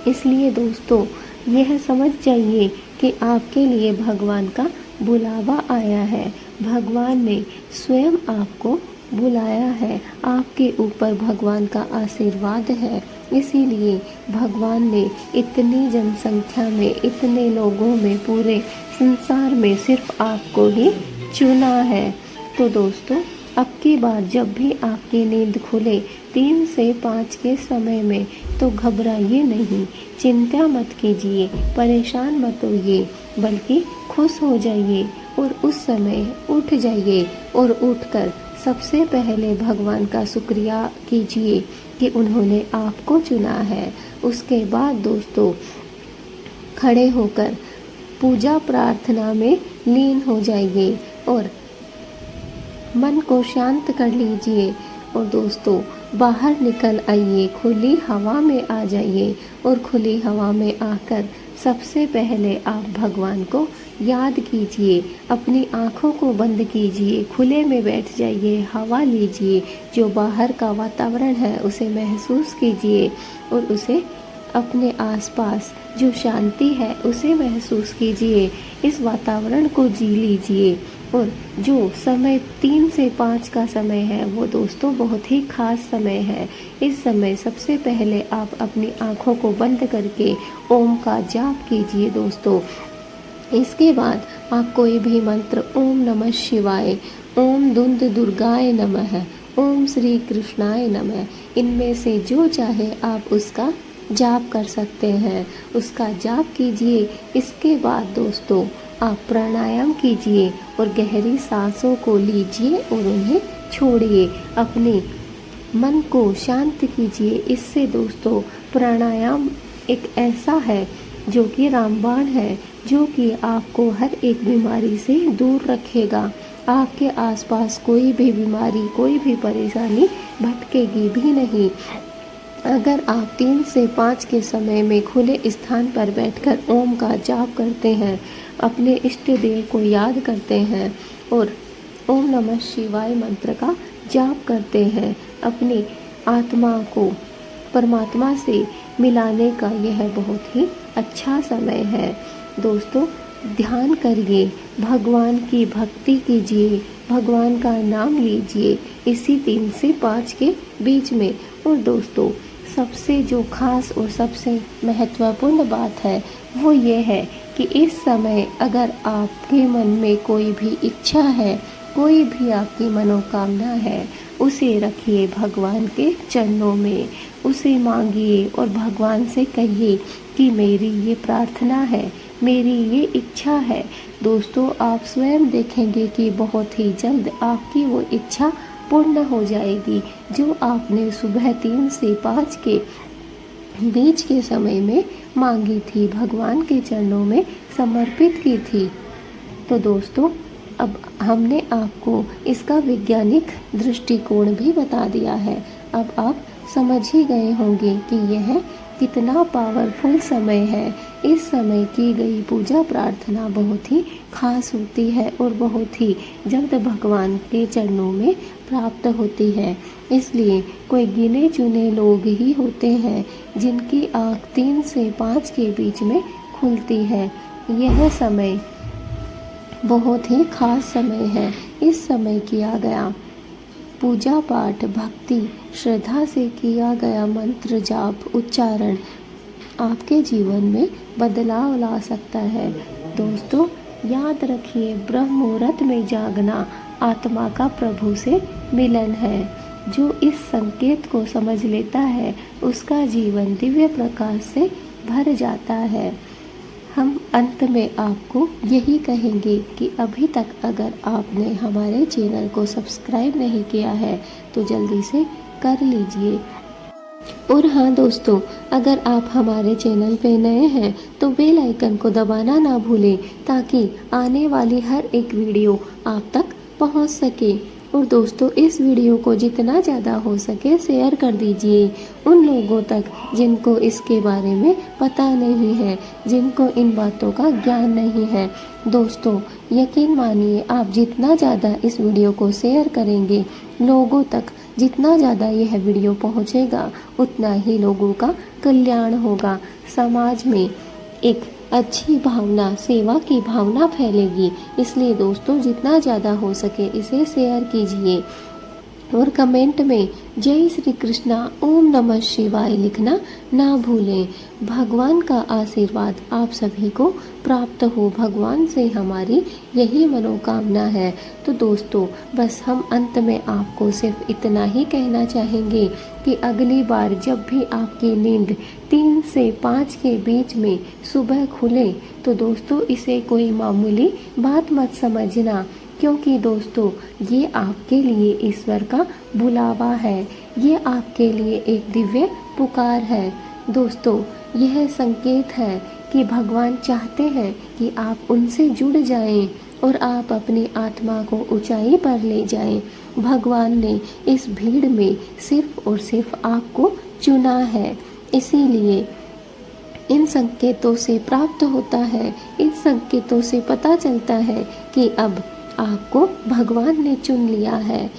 इसलिए दोस्तों, यह समझ जाइए कि आपके लिए भगवान का बुलावा आया है। भगवान ने स्वयं आपको बुलाया है। आपके ऊपर भगवान का आशीर्वाद है। इसीलिए भगवान ने इतनी जनसंख्या में, इतने लोगों में, पूरे संसार में सिर्फ आपको ही चुना है। तो दोस्तों, अब की बार जब भी आपकी नींद खुले 3 से 5 के समय में तो घबराइए नहीं, चिंता मत कीजिए, परेशान मत होइए, बल्कि खुश हो जाइए और उस समय उठ जाइए और उठकर सबसे पहले भगवान का शुक्रिया कीजिए कि उन्होंने आपको चुना है। उसके बाद दोस्तों खड़े होकर पूजा प्रार्थना में लीन हो जाइए और मन को शांत कर लीजिए और दोस्तों बाहर निकल आइए, खुली हवा में आ जाइए और खुली हवा में आकर सबसे पहले आप भगवान को याद कीजिए, अपनी आँखों को बंद कीजिए, खुले में बैठ जाइए, हवा लीजिए, जो बाहर का वातावरण है उसे महसूस कीजिए और उसे अपने आसपास जो शांति है उसे महसूस कीजिए, इस वातावरण को जी लीजिए। और जो समय 3 से 5 का समय है वो दोस्तों बहुत ही खास समय है। इस समय सबसे पहले आप अपनी आँखों को बंद करके ओम का जाप कीजिए दोस्तों। इसके बाद आप कोई भी मंत्र, ओम नमः शिवाय, ओम दुंद दुर्गाय नमः, ओम श्री कृष्णाय नमः, इनमें से जो चाहे आप उसका जाप कर सकते हैं, उसका जाप कीजिए। इसके बाद दोस्तों आप प्राणायाम कीजिए और गहरी सांसों को लीजिए और उन्हें छोड़िए, अपने मन को शांत कीजिए। इससे दोस्तों प्राणायाम एक ऐसा है जो कि रामबाण है, जो कि आपको हर एक बीमारी से दूर रखेगा। आपके आसपास कोई भी बीमारी, कोई भी परेशानी भटकेगी भी नहीं। अगर आप 3 से 5 के समय में खुले स्थान पर बैठकर ओम का जाप करते हैं, अपने इष्ट देव को याद करते हैं और ओम नमः शिवाय मंत्र का जाप करते हैं, अपनी आत्मा को परमात्मा से मिलाने का यह बहुत ही अच्छा समय है। दोस्तों ध्यान करिए, भगवान की भक्ति कीजिए, भगवान का नाम लीजिए इसी 3 से 5 के बीच में। और दोस्तों सबसे जो खास और सबसे महत्वपूर्ण बात है वो ये है कि इस समय अगर आपके मन में कोई भी इच्छा है, कोई भी आपकी मनोकामना है, उसे रखिए भगवान के चरणों में, उसे मांगिए और भगवान से कहिए कि मेरी ये प्रार्थना है, मेरी ये इच्छा है। दोस्तों आप स्वयं देखेंगे कि बहुत ही जल्द आपकी वो इच्छा पूर्ण हो जाएगी जो आपने सुबह 3 से 5 के बीच के समय में मांगी थी, भगवान के चरणों में समर्पित की थी। तो दोस्तों अब हमने आपको इसका वैज्ञानिक दृष्टिकोण भी बता दिया है। अब आप समझ ही गए होंगे कि यह कितना पावरफुल समय है। इस समय की गई पूजा प्रार्थना बहुत ही खास होती है और बहुत ही जल्द भगवान के चरणों में प्राप्त होती है। इसलिए कोई गिने चुने लोग ही होते हैं जिनकी आँख 3 से 5 के बीच में खुलती है। यह समय बहुत ही खास समय है। इस समय किया गया पूजा पाठ, भक्ति, श्रद्धा से किया गया मंत्र जाप, उच्चारण आपके जीवन में बदलाव ला सकता है। दोस्तों याद रखिए, ब्रह्म मुहूर्त में जागना आत्मा का प्रभु से मिलन है। जो इस संकेत को समझ लेता है उसका जीवन दिव्य प्रकाश से भर जाता है। हम अंत में आपको यही कहेंगे कि अभी तक अगर आपने हमारे चैनल को सब्सक्राइब नहीं किया है तो जल्दी से कर लीजिए। और हाँ दोस्तों, अगर आप हमारे चैनल पे नए हैं तो बेल आइकन को दबाना ना भूलें ताकि आने वाली हर एक वीडियो आप तक पहुंच सके। और दोस्तों इस वीडियो को जितना ज़्यादा हो सके शेयर कर दीजिए उन लोगों तक जिनको इसके बारे में पता नहीं है, जिनको इन बातों का ज्ञान नहीं है। दोस्तों यकीन मानिए, आप जितना ज़्यादा इस वीडियो को शेयर करेंगे लोगों तक, जितना ज़्यादा यह वीडियो पहुंचेगा उतना ही लोगों का कल्याण होगा। समाज में एक अच्छी भावना, सेवा की भावना फैलेगी। इसलिए दोस्तों जितना ज़्यादा हो सके इसे शेयर कीजिए। और कमेंट में जय श्री कृष्णा ओम नमः शिवाय लिखना ना भूलें। भगवान का आशीर्वाद आप सभी को प्राप्त हो, भगवान से हमारी यही मनोकामना है। तो दोस्तों बस हम अंत में आपको सिर्फ इतना ही कहना चाहेंगे कि अगली बार जब भी आपकी नींद 3 से 5 के बीच में सुबह खुले तो दोस्तों इसे कोई मामूली बात मत समझना, क्योंकि दोस्तों ये आपके लिए ईश्वर का बुलावा है, ये आपके लिए एक दिव्य पुकार है। दोस्तों यह संकेत है कि भगवान चाहते हैं कि आप उनसे जुड़ जाएं और आप अपनी आत्मा को ऊंचाई पर ले जाएं। भगवान ने इस भीड़ में सिर्फ और सिर्फ आपको चुना है, इसीलिए इन संकेतों से प्राप्त होता है, इन संकेतों से पता चलता है कि अब आपको भगवान ने चुन लिया है,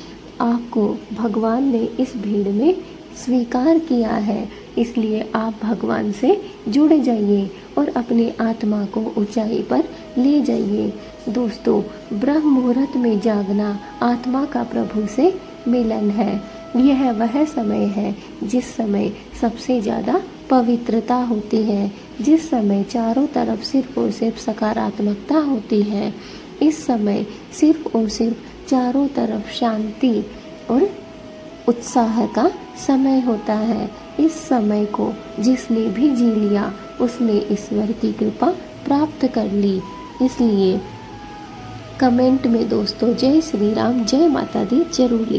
आपको भगवान ने इस भीड़ में स्वीकार किया है। इसलिए आप भगवान से जुड़ जाइए और अपनी आत्मा को ऊंचाई पर ले जाइए। दोस्तों ब्रह्म मुहूर्त में जागना आत्मा का प्रभु से मिलन है। यह वह समय है जिस समय सबसे ज़्यादा पवित्रता होती है, जिस समय चारों तरफ सिर्फ और सिर्फ सकारात्मकता होती है। इस समय सिर्फ और सिर्फ चारों तरफ शांति और उत्साह का समय होता है। इस समय को जिसने भी जी लिया उसने ईश्वर की कृपा प्राप्त कर ली। इसलिए कमेंट में दोस्तों जय श्री राम, जय माता दी जरूर लिखें।